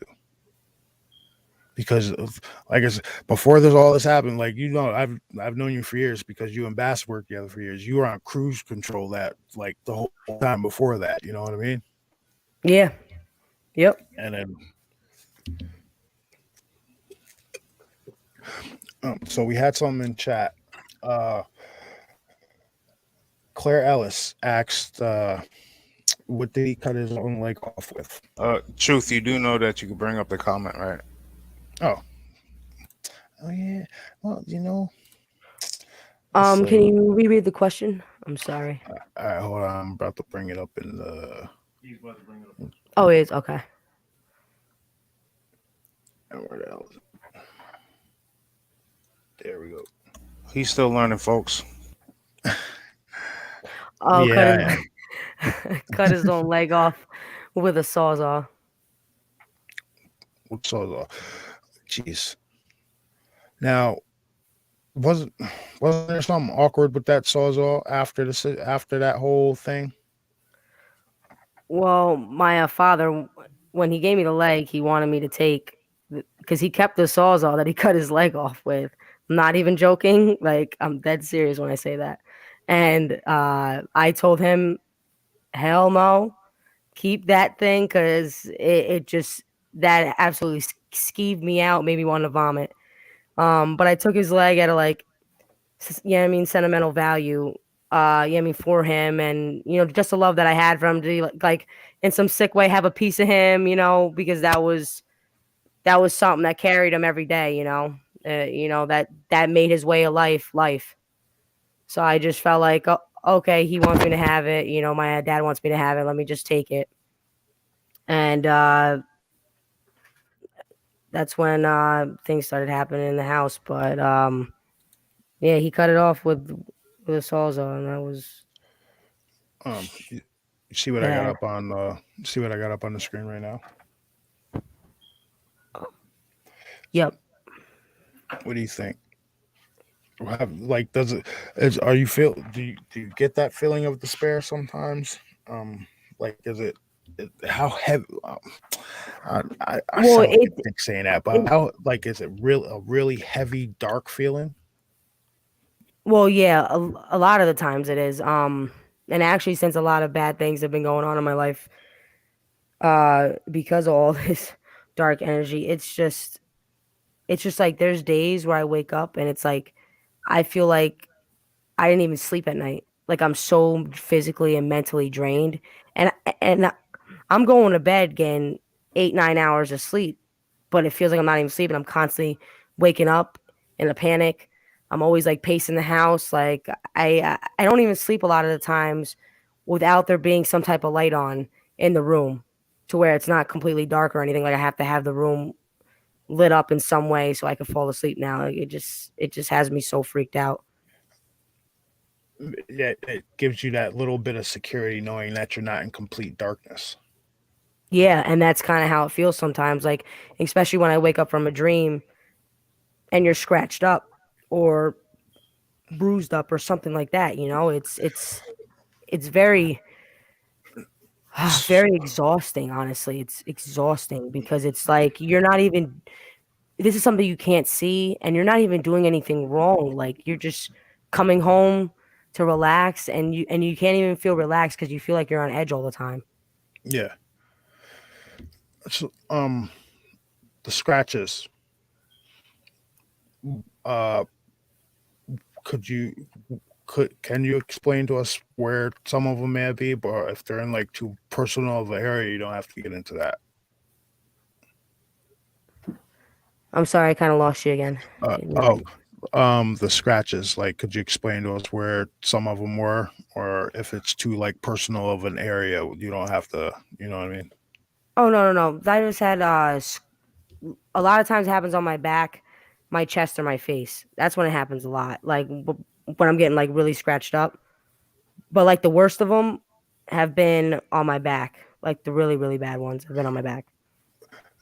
Because of, like I said, before all this happened, like I've known you for years because you and Bass worked together for years. You were on cruise control that like the whole time before that, you know what I mean? Yeah. Yep. And then so we had something in chat. Uh Claire Ellis asked what did he cut his own leg off with? Truth, you do know that you can bring up the comment, right? Oh, oh yeah. Well, let's Can see. you reread the question? I'm sorry. All right, hold on. I'm about to bring it up in the. Oh, it is okay. Where the hell is it? There we go. He's still learning, folks. Oh, Yeah, I am. cut his own leg off with a sawzall. What's so? Jeez. Now, wasn't wasn't there something awkward with that sawzall after that whole thing? Well, my father, when he gave me the leg, he wanted me to take because he kept the sawzall that he cut his leg off with. I'm not even joking. Like I'm dead serious when I say that. And I told him, hell no, keep that thing because it just that absolutely skeeved me out, made me want to vomit. But I took his leg out of like I mean, sentimental value, I mean, for him and, just the love that I had for him to like in some sick way have a piece of him, because that was something that carried him every day, that made his way of life. So I just felt like, oh, okay, he wants me to have it, my dad wants me to have it. Let me just take it. And that's when things started happening in the house. But yeah, he cut it off with a sawzall, and that was You see what I got bad. up on? See what I got up on the screen right now. Yep. What do you think? Like, does it? Is are you feel? Do you get that feeling of despair sometimes? Like, is it? How heavy? I Well, sound like it a dick saying that, but it how like is it a really heavy, dark feeling? well, yeah, a lot of the times it is. And actually, since a lot of bad things have been going on in my life, because of all this dark energy, it's just like there's days where I wake up and it's like I feel like I didn't even sleep at night. Like I'm so physically and mentally drained, and and I'm going to bed getting 8 9 hours of sleep, but it feels like I'm not even sleeping. I'm constantly waking up in a panic. I'm always like pacing the house. Like I don't even sleep a lot of the times without there being some type of light on in the room to where it's not completely dark or anything. Like I have to have the room lit up in some way so I can fall asleep now. Like it just has me so freaked out. Yeah, it gives you that little bit of security knowing that you're not in complete darkness. Yeah, and that's kind of how it feels sometimes. Like especially when I wake up from a dream and you're scratched up or bruised up or something like that. It's very very exhausting. Honestly, it's exhausting because it's like you're not even. This is something you can't see, and you're not even doing anything wrong. Like you're just coming home to relax, and you can't even feel relaxed because you feel like you're on edge all the time. Yeah. So, the scratches. Uh, could you could can you explain to us where some of them may be, but if they're in like too personal of an area, you don't have to get into that. I'm sorry, I kind of lost you again. Uh, Can you oh, repeat? the scratches. Like, could you explain to us where some of them were, or if it's too like personal of an area, you don't have to. You know what I mean? Oh no, no, no. I just had a lot of times it happens on my back, my chest, or my face. That's when it happens a lot. Like when I'm getting like really scratched up. But like the worst of them have been on my back. Like the really really bad ones have been on my back.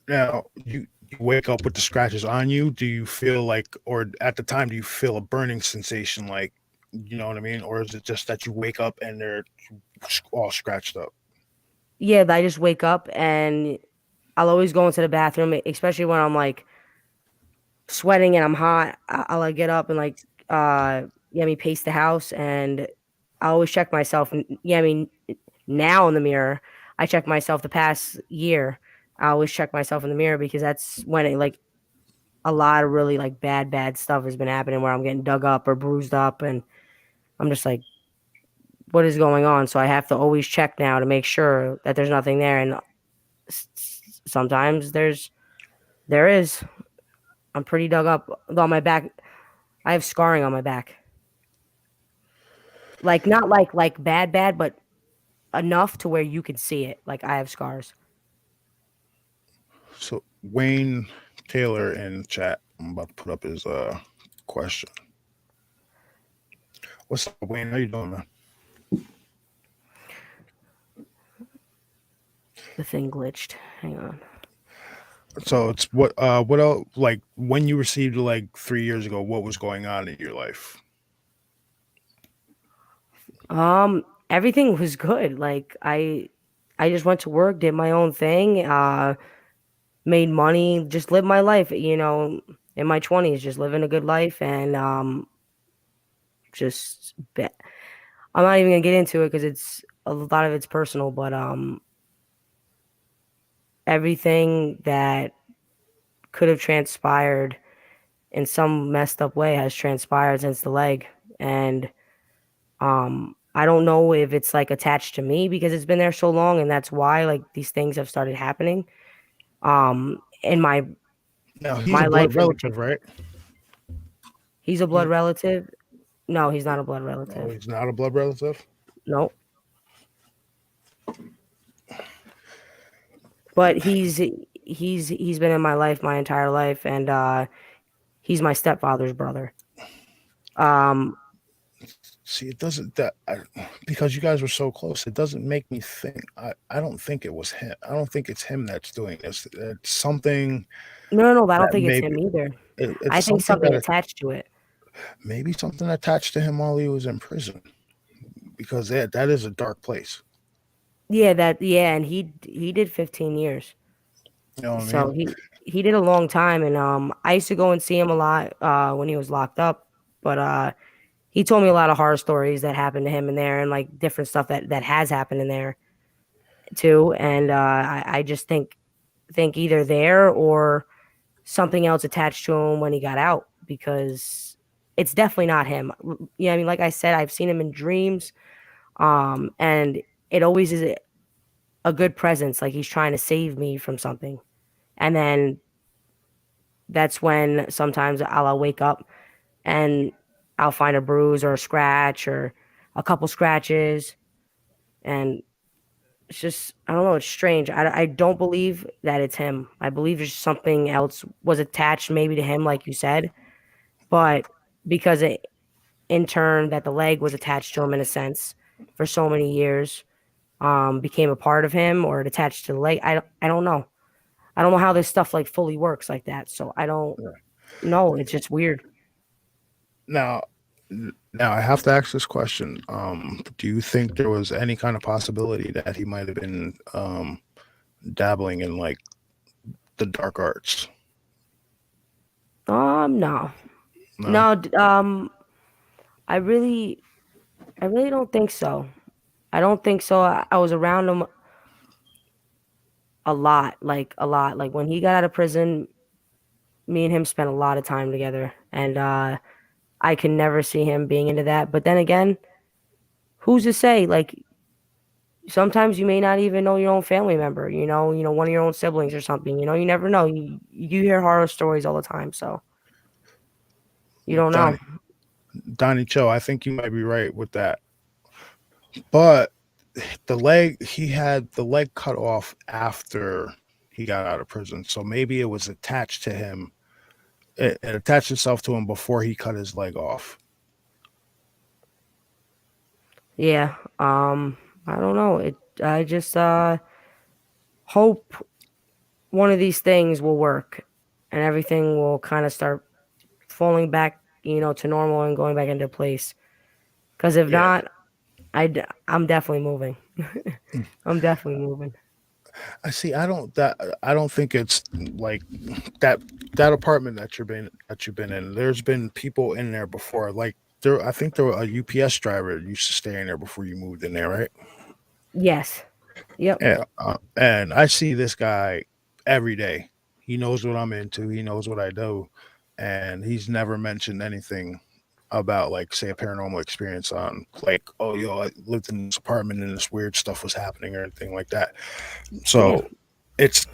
Now, you wake up with the scratches on you. Do you feel like, or at the time, do you feel a burning sensation? Like, you know what I mean? Or is it just that you wake up and they're all scratched up? Yeah, I just wake up and I'll always go into the bathroom, especially when I'm like sweating and I'm hot. I'll like get up and like yeah, me pace the house and I always check myself. And yeah, I mean now in the mirror, I check myself the past year. I always check myself in the mirror because that's when it like a lot of really like bad stuff has been happening where I'm getting dug up or bruised up and I'm just like, what is going on? So I have to always check now to make sure that there's nothing there. And sometimes there is. I'm pretty dug up on my back. I have scarring on my back. Like not like bad, but enough to where you can see it. Like I have scars. So Wayne Taylor in chat. I'm about to put up his question. What's up, Wayne? How you doing, man? The thing glitched. Hang on. So it's what else, like when you received it like 3 years ago, what was going on in your life? Everything was good. Like I just went to work, did my own thing, made money, just lived my life, in my 20s, just living a good life and just I'm not even gonna get into it because it's a lot of it's personal, but everything that could have transpired in some messed up way has transpired since the leg. And I don't know if it's like attached to me because it's been there so long and that's why like these things have started happening. In Now he's a my blood life in relative, particular. right? He's a blood He's relative. No, he's not a blood Oh, relative. he's not a blood relative. No. But he's been in my life my entire life and he's my stepfather's brother. Um See, it doesn't because you guys were so close. It doesn't make me think. I don't think it was him. I don't think it's him that's doing this. It's something no, I don't that think it's maybe him either. it's I think something something that attached to it. maybe something attached to him while he was in prison because that is a dark place. Yeah, and he did 15 years. You know what I So mean? he did a long time and I used to go and see him a lot when he was locked up, but he told me a lot of horror stories that happened to him in there and like different stuff that has happened in there too and I just think either there or something else attached to him when he got out because it's definitely not him. Yeah, I mean like I said I've seen him in dreams and it always is a good presence like he's trying to save me from something. And then that's when sometimes I'll wake up and I'll find a bruise or a scratch or a couple scratches. And it's just, I don't know, it's strange. I don't believe that it's him. I believe there's something else was attached maybe to him, like you said. But because it, in turn, that the leg was attached to him in a sense for so many years, became a part of him or it attached to the leg. I don't know. I don't know how this stuff like fully works like that. So I don't know. It's just weird. Now, now I have to ask this question. Do you think there was any kind of possibility that he might have been dabbling in like the dark arts? No, No. no. I really, I really don't think so. I don't think so. I was around him a lot, like a lot. Like when he got out of prison, me and him spent a lot of time together. and I can never see him being into that. But then again, who's to say? Like sometimes you may not even know your own family member. One of your own siblings or something. You never know. You hear horror stories all the time, so you don't know. Donnie, Donnie Cho, I think you might be right with that. But he had the leg cut off after he got out of prison. So maybe it was attached to him. It attached itself to him before he cut his leg off. Yeah. I don't know. I just hope one of these things will work and everything will kind of start falling back, to normal and going back into place. Because if Yeah. not, I'm definitely moving. I'm definitely moving. I don't think it's like that that apartment that you've been in. There's been people in there before. Like I think there were a UPS driver used to stay in there before you moved in there, right? Yes. Yep. Yeah, and I see this guy every day. He knows what I'm into. He knows what I do, and he's never mentioned anything about like say a paranormal experience on like oh yo I lived in this apartment and this weird stuff was happening or anything like that. Yeah. So it's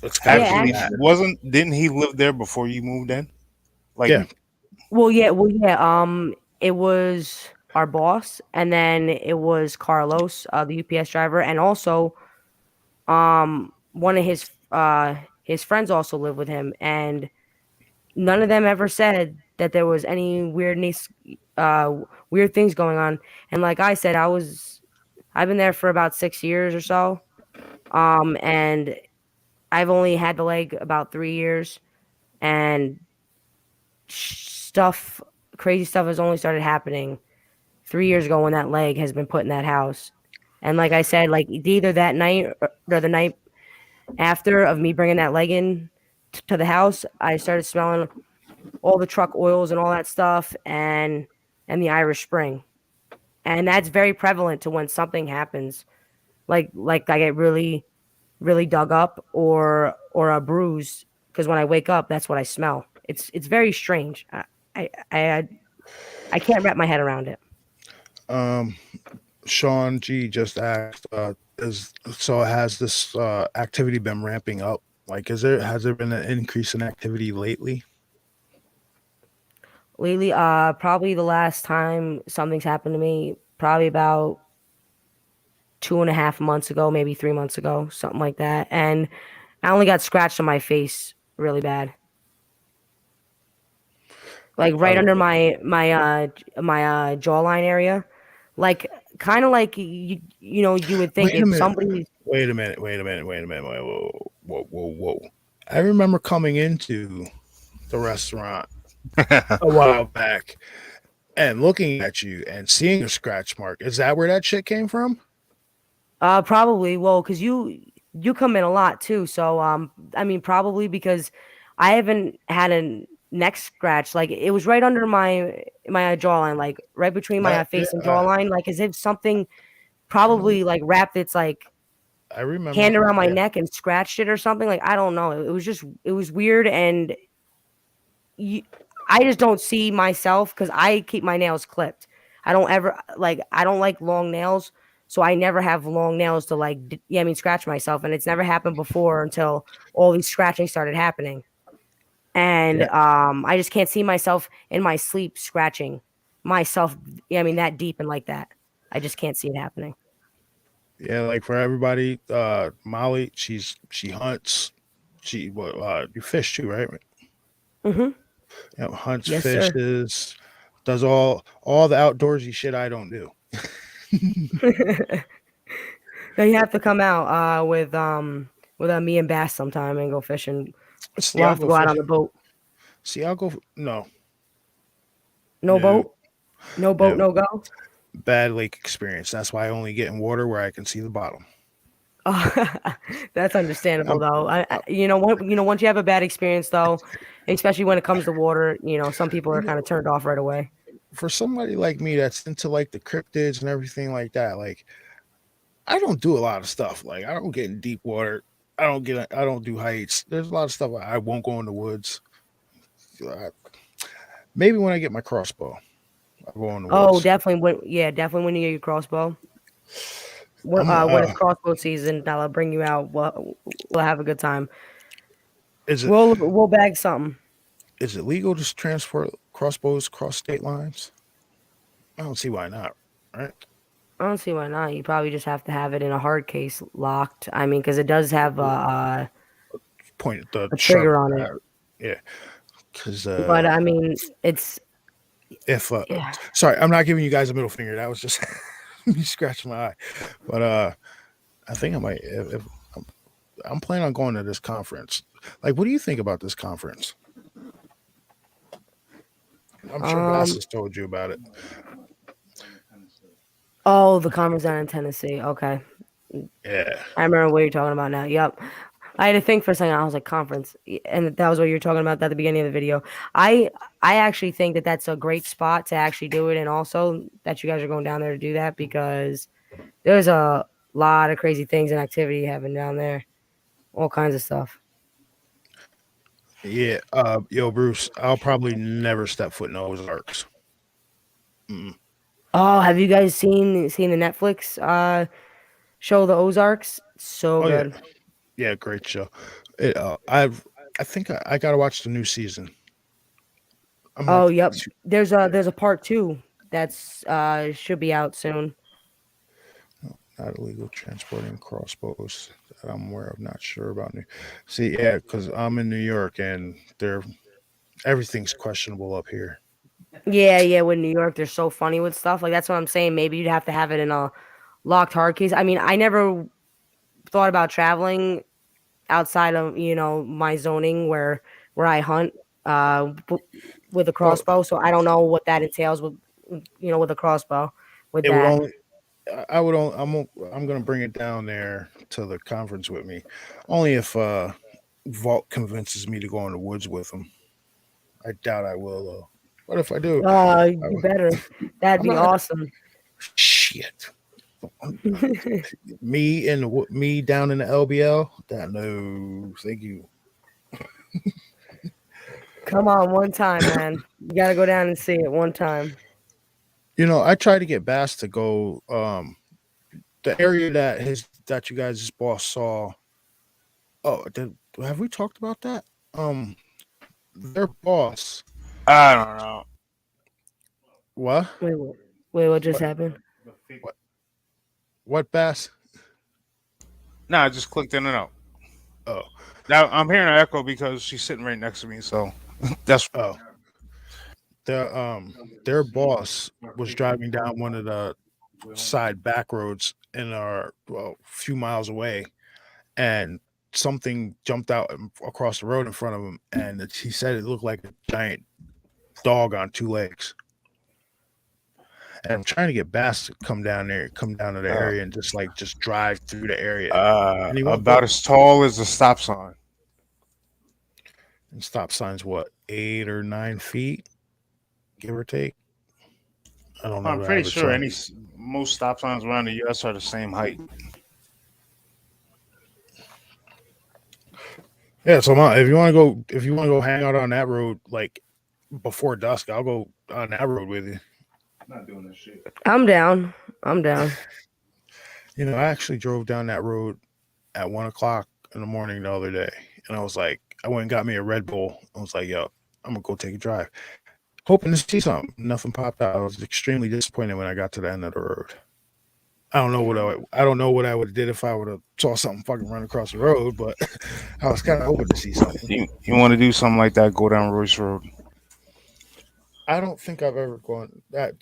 it's got to Yeah. be Actually, that. didn't he live there before you moved in? Like, Yeah, Well, yeah. It was our boss, and then it was Carlos, the UPS driver, and also one of his friends also lived with him, and none of them ever said that there was any uh weird things going on. And like I said, I've been there for about 6 years or so. And I've only had the leg about 3 years, and stuff crazy stuff has only started happening 3 years ago when that leg has been put in that house. And like I said, like either that night or the night after of me bringing that leg in to the house, I started smelling all the truck oils and all that stuff, and the Irish Spring. And that's very prevalent to when something happens, like I get really really dug up or a bruise, because when I wake up, that's what I smell. It's very strange. I I I can't wrap my head around it. um Sean G just asked is so has this activity been ramping up? Like has there been an increase in activity lately? Lately, probably the last time something's happened to me, probably about 2.5 months ago, maybe 3 months ago, something like that. And I only got scratched on my face really bad, like right Uh, under my jawline area, like kind of like you would think Wait a if minute. somebody. Wait a minute. Wait a minute. Wait a minute. Wait, whoa, whoa, whoa, whoa. I remember coming into the restaurant a while back and looking at you and seeing a scratch mark. Is that where that shit came from? Probably. Well, because you come in a lot too. So I mean, probably because I haven't had a neck scratch. Like it was right under my jawline, like right between my That yeah, face and jawline, like as if something probably like wrapped its like I remember. hand around my Yeah, neck and scratched it or something. Like I don't know. It was weird, and you, I just don't see myself because I keep my nails clipped. I don't like long nails, so I never have long nails to like yeah, I mean scratch myself, and it's never happened before until all these scratching started happening. And yeah, I just can't see myself in my sleep scratching myself. Yeah, I mean that deep and like that. I just can't see it happening. yeah. Like for everybody, Molly, she hunts. You fish too, right? Hmm. You know, hunts, Yes, sir. fishes, does all the outdoorsy shit I don't do. Now you have to come out with me and Bass sometime and go fishing. See, We'll I'll have to go go out on fish. the boat. See, I'll go. No, No no, boat, no boat, no. no go. Bad lake experience. That's why I only get in water where I can see the bottom. Oh, that's understandable Um, though. uh, You know what? Once you have a bad experience though, especially when it comes to water, some people you are kind of know, turned off right away. for somebody like me that's into like the cryptids and everything like that, like I don't do a lot of stuff. Like I don't get in deep water. I don't do heights. There's a lot of stuff I won't go in the woods. Maybe when I get my crossbow, I'll go in the Oh, woods. definitely. Definitely when you get your crossbow. I'm When it's crossbow season, I'll bring you out. We'll have a good time. is it We'll bag something. is it legal to transport crossbows across state lines? I don't see why not. Right? I don't see why not. You probably just have to have it in a hard case locked. I mean, because it does have Point at the a sharp. trigger on it. Yeah, because But I mean, it's if yeah. sorry, I'm not giving you guys a middle finger. That was just me scratching my eye. But I think I might. If I'm planning on going to this conference. Like, what do you think about this conference? I'm sure Bass Um. has told you about it. Oh, the conference down in Tennessee. Okay, Yeah. I remember what you're talking about now. Yep. I had to think for a second. I was like conference, and that was what you were talking about at the beginning of the video. I I actually think that that's a great spot to actually do it, and also that you guys are going down there to do that because there's a lot of crazy things and activity happening down there, all kinds of stuff. Yeah. Yo, Bruce, I'll probably never step foot in those arcs. Mm. Oh, have you guys seen the Netflix show, The Ozarks? So Oh yeah, good. yeah, great show. It, I think I gotta watch the new season. I'm Oh, like, yep. There's a part two that's should be out soon. not illegal transporting crossbows that I'm aware of. Not sure about new. See, yeah, because I'm in New York and they're everything's questionable up here. Yeah, yeah. With New York, they're so funny with stuff. Like that's what I'm saying. Maybe you'd have to have it in a locked hard case. I mean, I never thought about traveling outside of my zoning where I hunt with a Well, crossbow. So I don't know what that entails with a crossbow with it would that. only. I would. Only, I'm gonna bring it down there to the conference with me, only if Vault convinces me to go in the woods with him. I doubt I will though. What if I do? You better. That'd I'm be not. awesome. Shit. Me and me down in the LBL. That no, thank you. Come on, one time, man. You gotta go down and see it one time. I tried to get Bass to go. The area that you guys' boss saw. Oh, have we talked about that? Their boss. I don't know. What? What just What? happened? What? What Bass? Nah, I just clicked in and out. Oh, Now I'm hearing an echo because she's sitting right next to me. So that's oh. Their boss was driving down one of the side back roads in our well, few miles away, and something jumped out across the road in front of him, and he said it looked like a giant dog on two legs. And I'm trying to get Bass to come down to the uh, area and just drive through the area, and he won't about go. as tall as a stop sign. And stop signs what 8 or 9 feet, give or take. I don't know I'm the pretty average sure size. most stop signs around the U.S. are the same height. Yeah, so if you want to go hang out on that road like before dusk, I'll go on that road with you. I'm down. I'm down. I actually drove down that road at 1 o'clock in the morning the other day, and I was like, I went and got me a Red Bull. I was like, yo, I'm gonna go take a drive, hoping to see something. Nothing popped out. I was extremely disappointed when I got to the end of the road. I don't know what I would have did if I would have saw something fucking run across the road, but I was kind of hoping to see something. You want to do something like that? Go down Royce Road. I don't think I've ever gone that.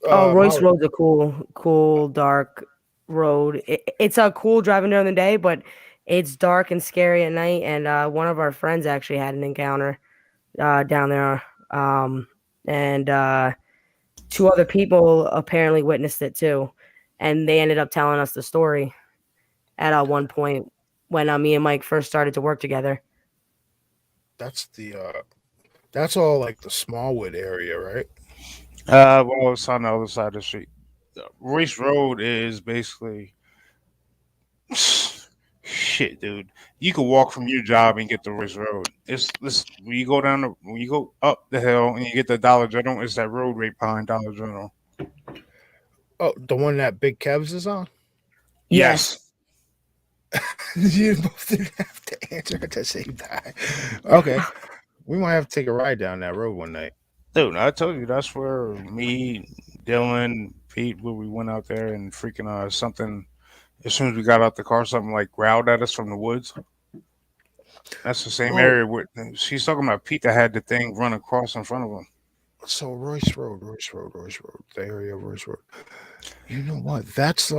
Oh, My Royce Road's a cool, dark road. It's a cool driving during the day, but it's dark and scary at night. And one of our friends actually had an encounter down there, and two other people apparently witnessed it too, and they ended up telling us the story at one point when me and Mike first started to work together. that's that's all like the Smallwood area, right? Well, it's on the other side of the street. Royce Road is basically shit, dude. You could walk from your job and get to Royce Road. It's this when you go when you go up the hill and you get the Dollar General. It's that road right behind Dollar General. Oh, the one that Big Kev's is on. Yes, Yes. You both didn't have to answer at the same time. Okay, we might have to take a ride down that road one night. dude. I told you that's where me, Dylan, Pete, where we went out there and freaking something. As soon as we got out the car, something like growled at us from the woods. That's the same Oh, area where she's talking about Pete that had the thing run across in front of him. so Royce Road, the area of Royce Road. You know what? That's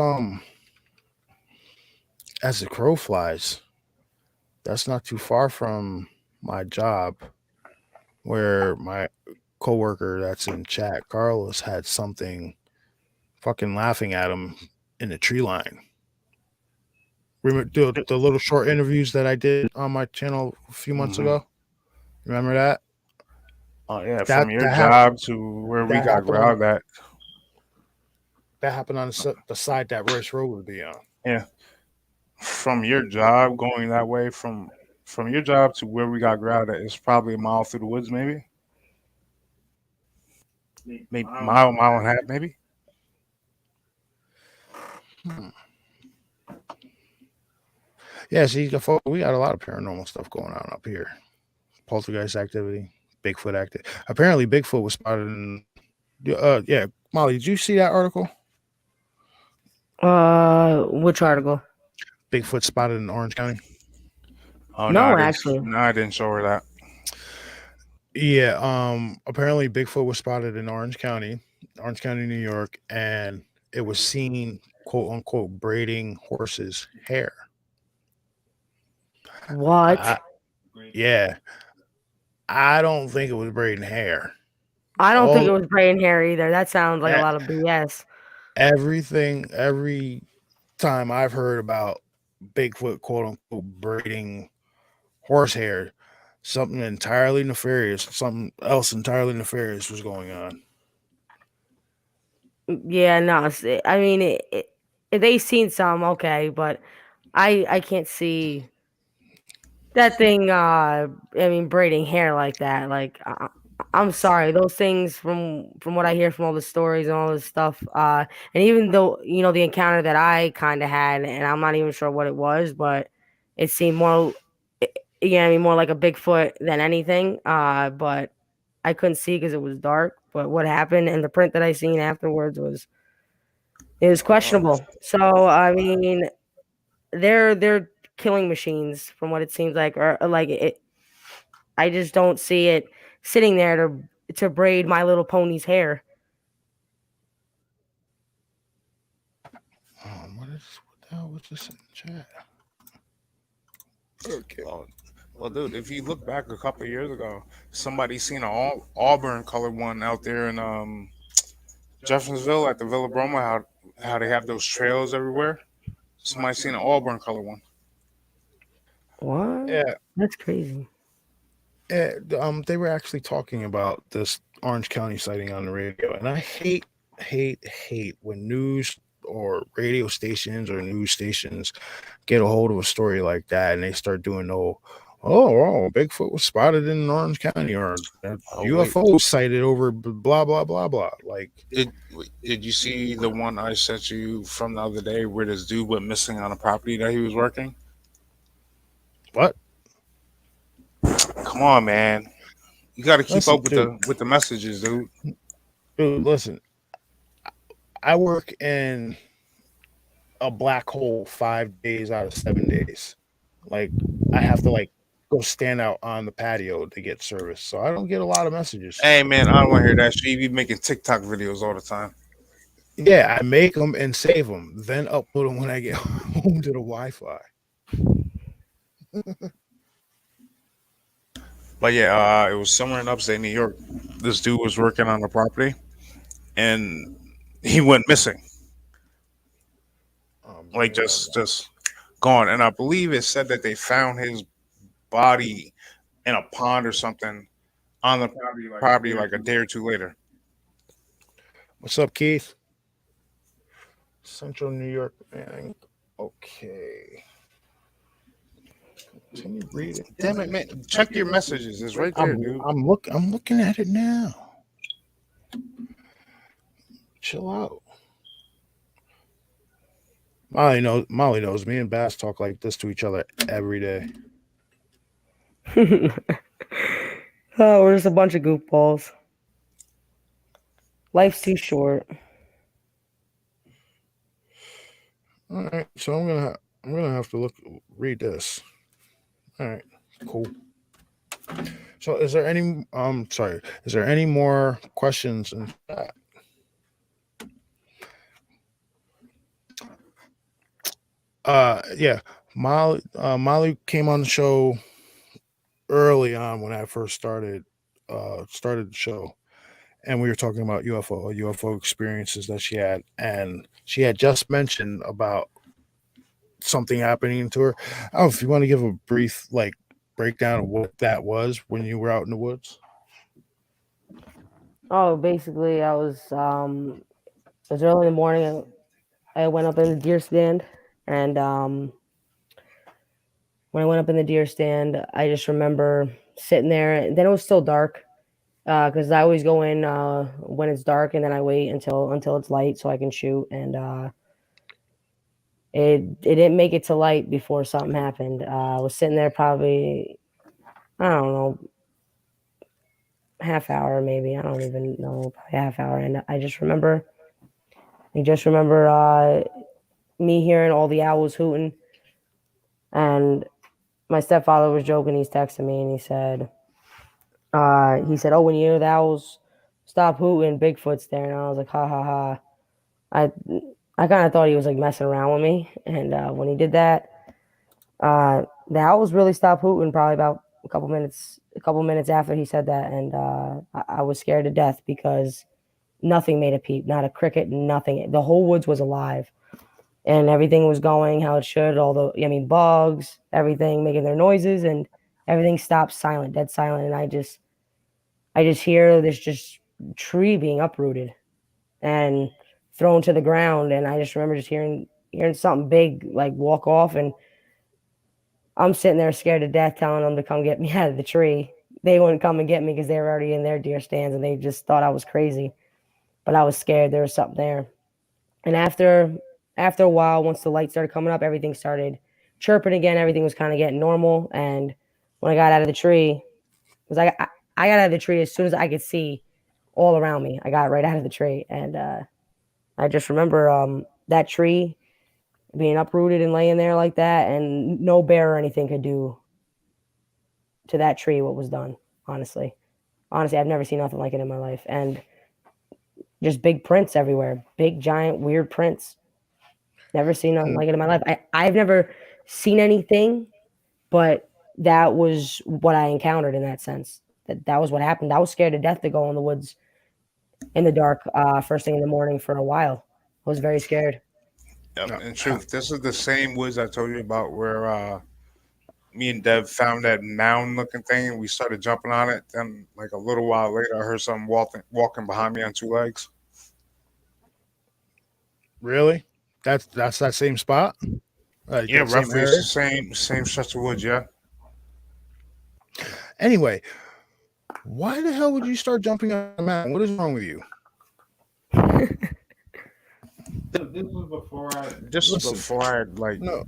as the crow flies. That's not too far from my job, where my coworker that's in chat, Carlos, had something fucking laughing at him in the tree line. Remember the little short interviews that I did on my channel a few months Hmm. ago? Remember that? Oh yeah, That from your that happened. job to where we That got happened on growled at. that happened on the side that Royce Road would be on. Yeah, from your job going that way from your job to where we got growled at is probably a mile through the woods, maybe mile and a half, maybe. Hmm. Yeah, see, we got a lot of paranormal stuff going on up here. Poltergeist activity, Bigfoot activity. Apparently, Bigfoot was spotted in. Yeah, Molly, did you see that article? Which article? Bigfoot spotted in Orange County. Oh no, No, actually. I didn't show her that. Yeah, apparently Bigfoot was spotted in Orange County, New York, and it was seen, quote unquote, braiding horses' hair. What? I, yeah, I don't think it was braiding hair. I don't think it All was brain hair either. That sounds like a e- lot of BS. every time I've heard about Bigfoot, quote unquote, braiding horsehair, something entirely nefarious, something else entirely nefarious was going on. Yeah, no. I mean, if they seen some, okay, but I can't see that thing. I mean, braiding hair like that. Like, I'm sorry, those things from what I hear from all the stories and all this stuff. And even though the encounter that I kind of had, and I'm not even sure what it was, but it seemed more, I mean, more like a Bigfoot than anything. But I couldn't see because it was dark. But what happened and the print that I seen afterwards was Uh, questionable. So I mean, they're killing machines from what it seems like, or like it. I just don't see it sitting there to braid My Little Pony's hair. What the hell was this in the chat? Okay. well, well, dude, if you look back a couple of years ago, somebody seen an auburn colored one out there in Jeffersonville at the Villa Broma. How they have those trails everywhere. Somebody seen an auburn colored one. What? Yeah, That's crazy. they were actually talking about this Orange County sighting on the radio, and I hate when news or radio stations or news stations get a hold of a story like that and they start doing Bigfoot was spotted in Orange County, or Oh wait, UFO was sighted over blah blah blah blah. Like did you see the one I sent you from the other day where this dude went missing on a property that he was working? what? Come on, man. You got to keep Listen, up with the messages, dude. listen. I work in a black hole 5 days out of 7 days. Like I have to go stand out on the patio to get service, so I don't get a lot of messages. Hey, man, I don't want to hear that shit. You be making TikTok videos all the time. Yeah, I make them and save them, then upload them when I get home to the Wi-Fi. But yeah, it was somewhere in upstate New York. This dude was working on the property, and he went missing, like Bring it up. just gone. And I believe it said that they found his body in a pond or something on the property like a day or two later. What's up, Keith? Central New York, man. Okay. Can you read it? Damn it, man! Check your messages. It's right there, dude. I'm looking at it now. Chill out. Molly knows me and Bass talk like this to each other every day. Oh, we're just a bunch of goofballs. Life's too short. All right, so I'm gonna have to read this. All right, cool. So is there any sorry, is there any more questions in chat? Yeah. Molly came on the show early on when I first started the show, and we were talking about UFO experiences that she had, and she had just mentioned about something happening to her. I don't know if you want to give a brief like breakdown of what that was when you were out in the woods. Oh, basically, it was early in the morning. I went up in the deer stand, and when I went up in the deer stand, I just remember sitting there. And then it was still dark because I always go in when it's dark, and then I wait until it's light so I can shoot. And it didn't make it to light before something happened. I was sitting there probably, I don't know, half hour maybe. I don't even know, probably half hour. And I just remember me hearing all the owls hooting, and my stepfather was joking. He's texting me, and he said, "Oh, when you hear the owls stop hooting, Bigfoot's there." And I was like, "Ha ha ha!" I I kind of thought he was like messing around with me, and when he did that, the owls really stopped hooting. Probably about a couple minutes after he said that, and I was scared to death because nothing made a peep, not a cricket, nothing. The whole woods was alive, and everything was going how it should. All the, I mean, bugs, everything making their noises, and everything stopped silent, dead silent. And I just hear this just tree being uprooted and thrown to the ground. And I just remember just hearing something big like walk off, and I'm sitting there scared to death, telling them to come get me out of the tree. They wouldn't come and get me because they were already in their deer stands, and they just thought I was crazy. But I was scared. There was something there. And after a while, once the light started coming up, everything started chirping again. Everything was kind of getting normal. And when I got out of the tree, because I got out of the tree as soon as I could see all around me. I got right out of the tree, and I just remember that tree being uprooted and laying there like that, and no bear or anything could do to that tree what was done. Honestly, I've never seen nothing like it in my life, and just big prints everywhere, big giant weird prints. Never seen nothing like it in my life. I've never seen anything, but that was what I encountered in that sense. That was what happened. I was scared to death to go in the woods in the dark, first thing in the morning for a while. I was very scared. Yep. No. In truth, this is the same woods I told you about where me and Dev found that mound looking thing and we started jumping on it. Then, like a little while later, I heard someone walking behind me on two legs. Really? That's that same spot? Yeah, That same roughly it's area? the same stretch of woods. Yeah. Anyway, why the hell would you start jumping on a mountain? What is wrong with you? This was before Listen, I like no,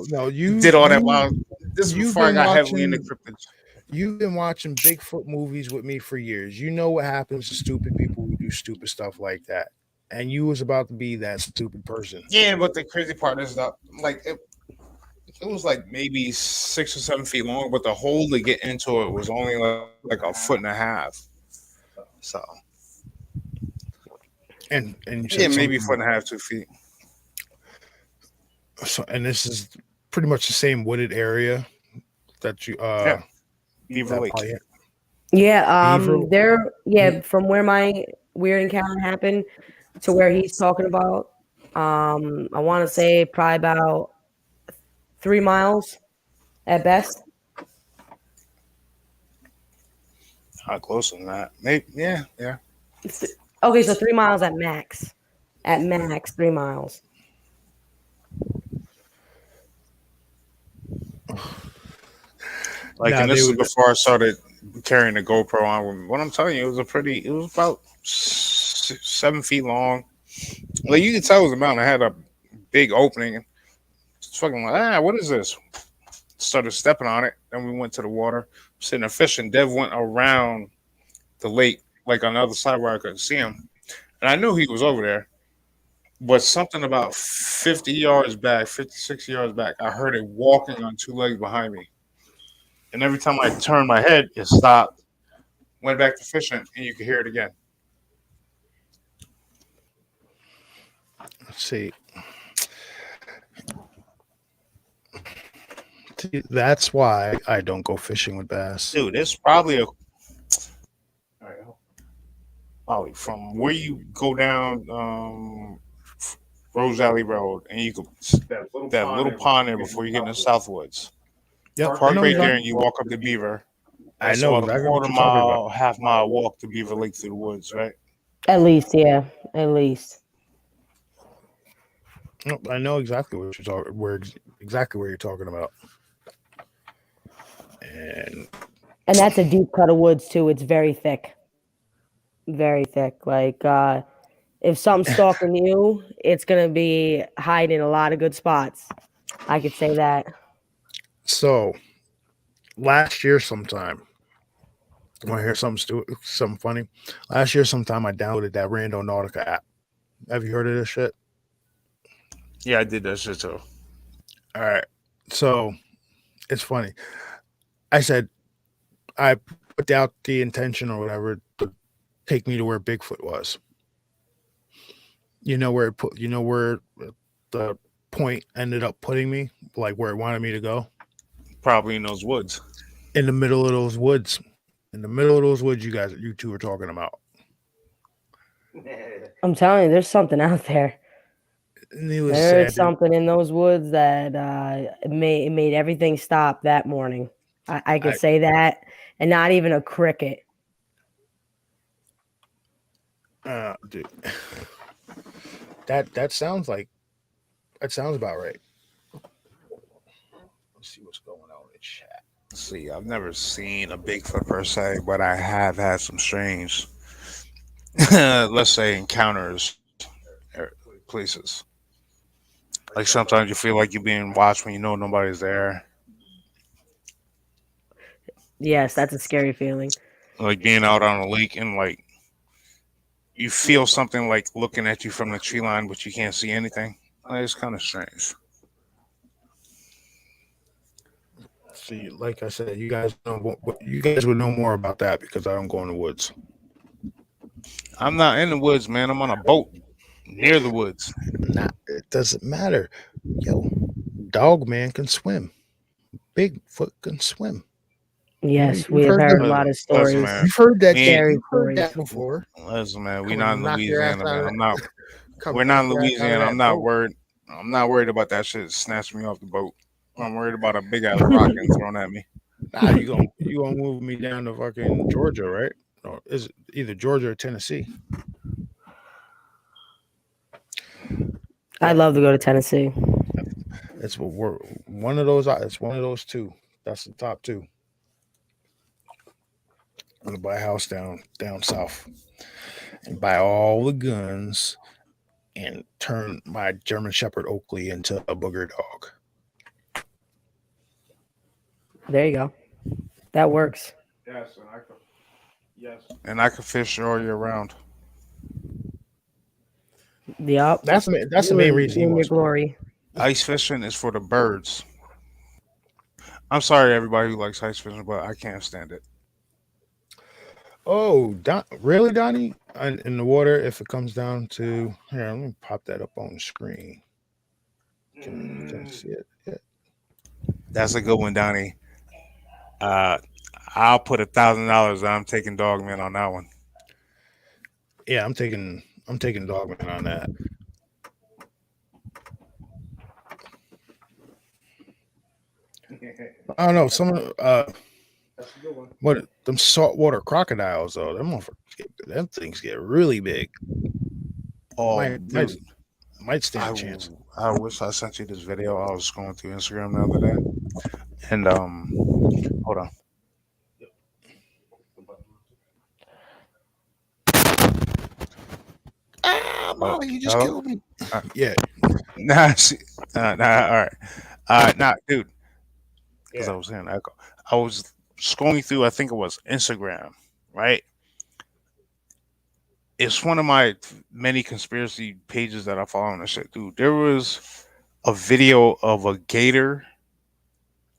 no. did all that wild. This is You've before I been got heavily into watching cryptids. you've been watching Bigfoot movies with me for years. You know what happens to stupid people who do stupid stuff like that. And you was about to be that stupid person. Yeah, but the crazy part is that like it was like maybe 6 or 7 feet long, but the hole to get into it was only like a foot and a half. So And you yeah, said maybe something foot and a half, 2 feet. so, and this is pretty much the same wooded area that you Yeah, Beaver that Lake. probably Yeah, Beaver. yeah, from where my weird encounter happened to where he's talking about, I want to say probably about 3 miles at best. Not closer than that. Maybe yeah, yeah. Okay, so 3 miles at max. At max, 3 miles. Like, Now and they this is would. before I started carrying the GoPro on with me. What I'm telling you, it was about 7 feet long. Like, you could tell it was a mountain. I had a big opening. It's fucking like, what is this? Started stepping on it. Then we went to the water, sitting there fishing. Dev went around the lake, like on the other side where I couldn't see him. And I knew he was over there. But something about 50 yards back, 56 yards back, I heard it walking on two legs behind me. And every time I turned my head, it stopped, went back to fishing, and you could hear it again. See, that's why I don't go fishing with bass. Dude, it's probably from where you go down Rose Valley Road, and you go that little pond there before you get into Southwoods. Yep, I Park know right there, exactly. and you walk up to Beaver. I That's know about a exactly what quarter you're talking about. mile, half mile walk to Beaver Lake through the woods, right? At least, yeah, at least. Nope, I know exactly what you're talking. Exactly where you're talking about. And And that's a deep cut of woods too. It's very thick, very thick. Like if something's stalking you, it's gonna be hiding in a lot of good spots. I could say that. so last year sometime, want to hear something funny? Last year sometime, I downloaded that Rando Nautica app. Have you heard of this shit? Yeah, I did that shit too. All right. So it's funny. I said I put out the intention or whatever to take me to where Bigfoot was. You know where it put. You know where the point ended up putting me, like where it wanted me to go. Probably in those woods. In the middle of those woods. In the middle of those woods, you two were talking about. I'm telling you, there's something out there. Needless to There's say, something in those woods that made everything stop that morning. I could say that, and not even a cricket. dude, that sounds about right. Let's see what's going on in chat. See, I've never seen a Bigfoot per se, but I have had some strange, let's say, encounters places. Like sometimes you feel like you're being watched when you know nobody's there. Yes, that's a scary feeling. Like being out on a lake and like you feel something like looking at you from the tree line, but you can't see anything. Like, it's kind of strange. See, like I said, you guys would know more about that because I don't go in the woods. I'm not in the woods, man. I'm on a boat near the woods. Nah, it doesn't matter. Yo, dog man can swim. Bigfoot can swim. Yes, You've we have heard a Listen, lot of listen, stories. man. You've heard that. Me, You've heard that before. listen, man. We Come not and in knock your ass Louisiana, out man. of I'm not. Come We're not in knock your ass out of Louisiana. that I'm not boat. worried. I'm not worried about that shit snatching me off the boat. I'm worried about a big ass rock getting thrown at me. Nah, you gonna move me down to fucking Georgia, right? Or is it either Georgia or Tennessee? I'd love to go to Tennessee. It's what we're one of those. It's one of those two. That's the top two. I'm gonna buy a house down south and buy all the guns and turn my German Shepherd Oakley into a booger dog. There you go. That works. Yes, and I could fish all year round. Yep. That's the main reason he in your wants. glory. Ice fishing is for the birds. I'm sorry, everybody who likes ice fishing, but I can't stand it. Oh, really, Donnie? In the water, if it comes down to here, let me pop that up on the screen. Can you see it? Yeah. That's a good one, Donnie. I'll put $1,000. I'm taking Dogman on that one. Yeah, I'm taking Dogman on that. I don't know. What them saltwater crocodiles though? Them things get really big. Oh, Might stand a chance. I wish I sent you this video. I was going through Instagram the other day, and Hold on. Ah, Molly, you just Hello? killed me. Uh, Yeah, nah, all right. Nah, dude. As I yeah. was saying, I was scrolling through. I think it was Instagram, right? It's one of my many conspiracy pages that I follow on this shit, dude. There was a video of a gator.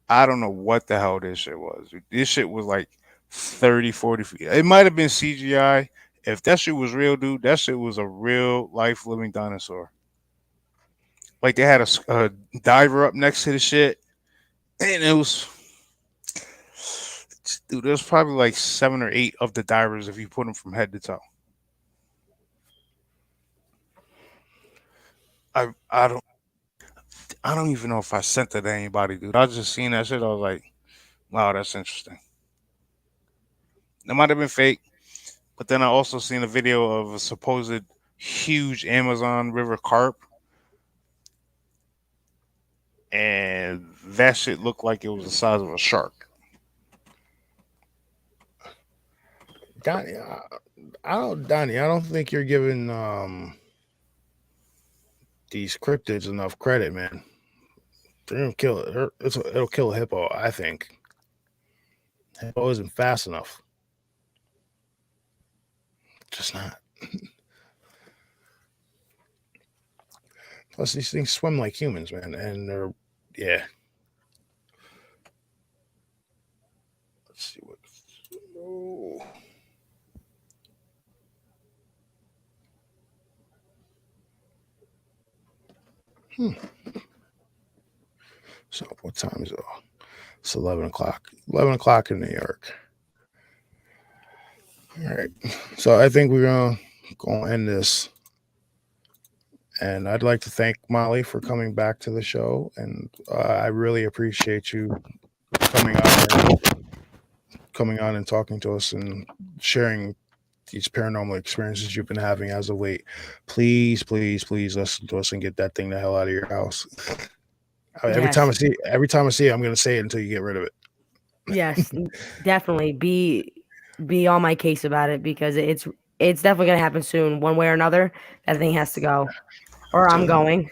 I don't know what the hell this shit was. Dude. This shit was like 30, 40 feet. It might have been CGI. If that shit was real, dude, that shit was a real life living dinosaur. Like they had a diver up next to the shit, and it was, dude. There's probably like 7 or 8 of the divers if you put them from head to toe. I don't even know if I sent it to anybody, dude. I just seen that shit. I was like, wow, that's interesting. It might have been fake, but then I also seen a video of a supposed huge Amazon River carp, and that shit looked like it was the size of a shark. Donnie, Donnie, I don't think you're giving these cryptids enough credit, man. They're gonna kill it. It'll kill a hippo. I think hippo isn't fast enough. Just not. Plus, these things swim like humans, man, and they're yeah. Let's see what. Oh. So what time is it? It's 11 o'clock. 11 o'clock in New York. All right. So I think we're gonna end this. And I'd like to thank Molly for coming back to the show, and I really appreciate you coming on and talking to us and sharing these paranormal experiences you've been having as of late. Please, please, please listen to us and get that thing the hell out of your house. Every time I Yes. see it, I'm going to say it until you get rid of it. Yes, definitely be on my case about it because it's definitely gonna happen soon, one way or another. That thing has to go, or I'm going.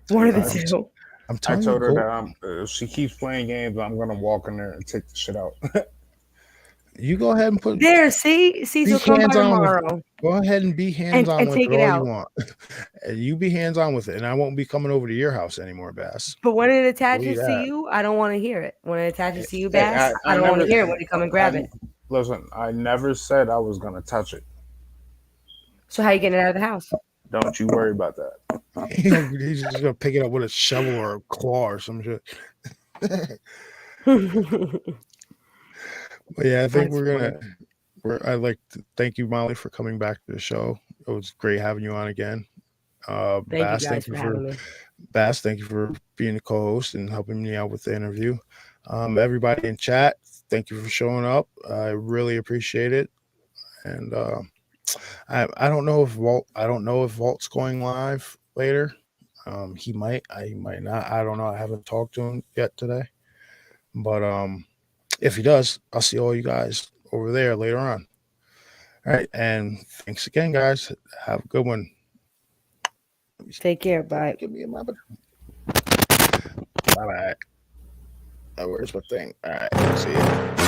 One of the two. I'm I telling you, told her go. that if she keeps playing games, I'm gonna walk in there and take the shit out. You go ahead and There, see, be so come by hands on with. tomorrow Go ahead and be hands on and with take it it all you out. want. And you be hands on with it, and I won't be coming over to your house anymore, Bass. But when it Believe attaches to that. you, I don't want to hear it. When it attaches to you, Hey, Bass, I don't want to hear it when you come and grab it. Listen, I never said I was gonna touch it. So how you getting it out of the house? Don't you worry about that. He's just gonna pick it up with a shovel or a claw or some shit. But yeah, I think That's I'd like to thank you, Molly, for coming back to the show. It was great having you on again. Thank you guys for having me. Bass, thank you for being a co-host and helping me out with the interview. Everybody in chat, thank you for showing up. I really appreciate it. And I don't know if Walt's going live later. He might, I might not. I don't know. I haven't talked to him yet today. But if he does, I'll see all you guys over there later on. All right, and thanks again, guys. Have a good one. Take care. Bye. Give me a bye bye. Where's my thing? All right, see you.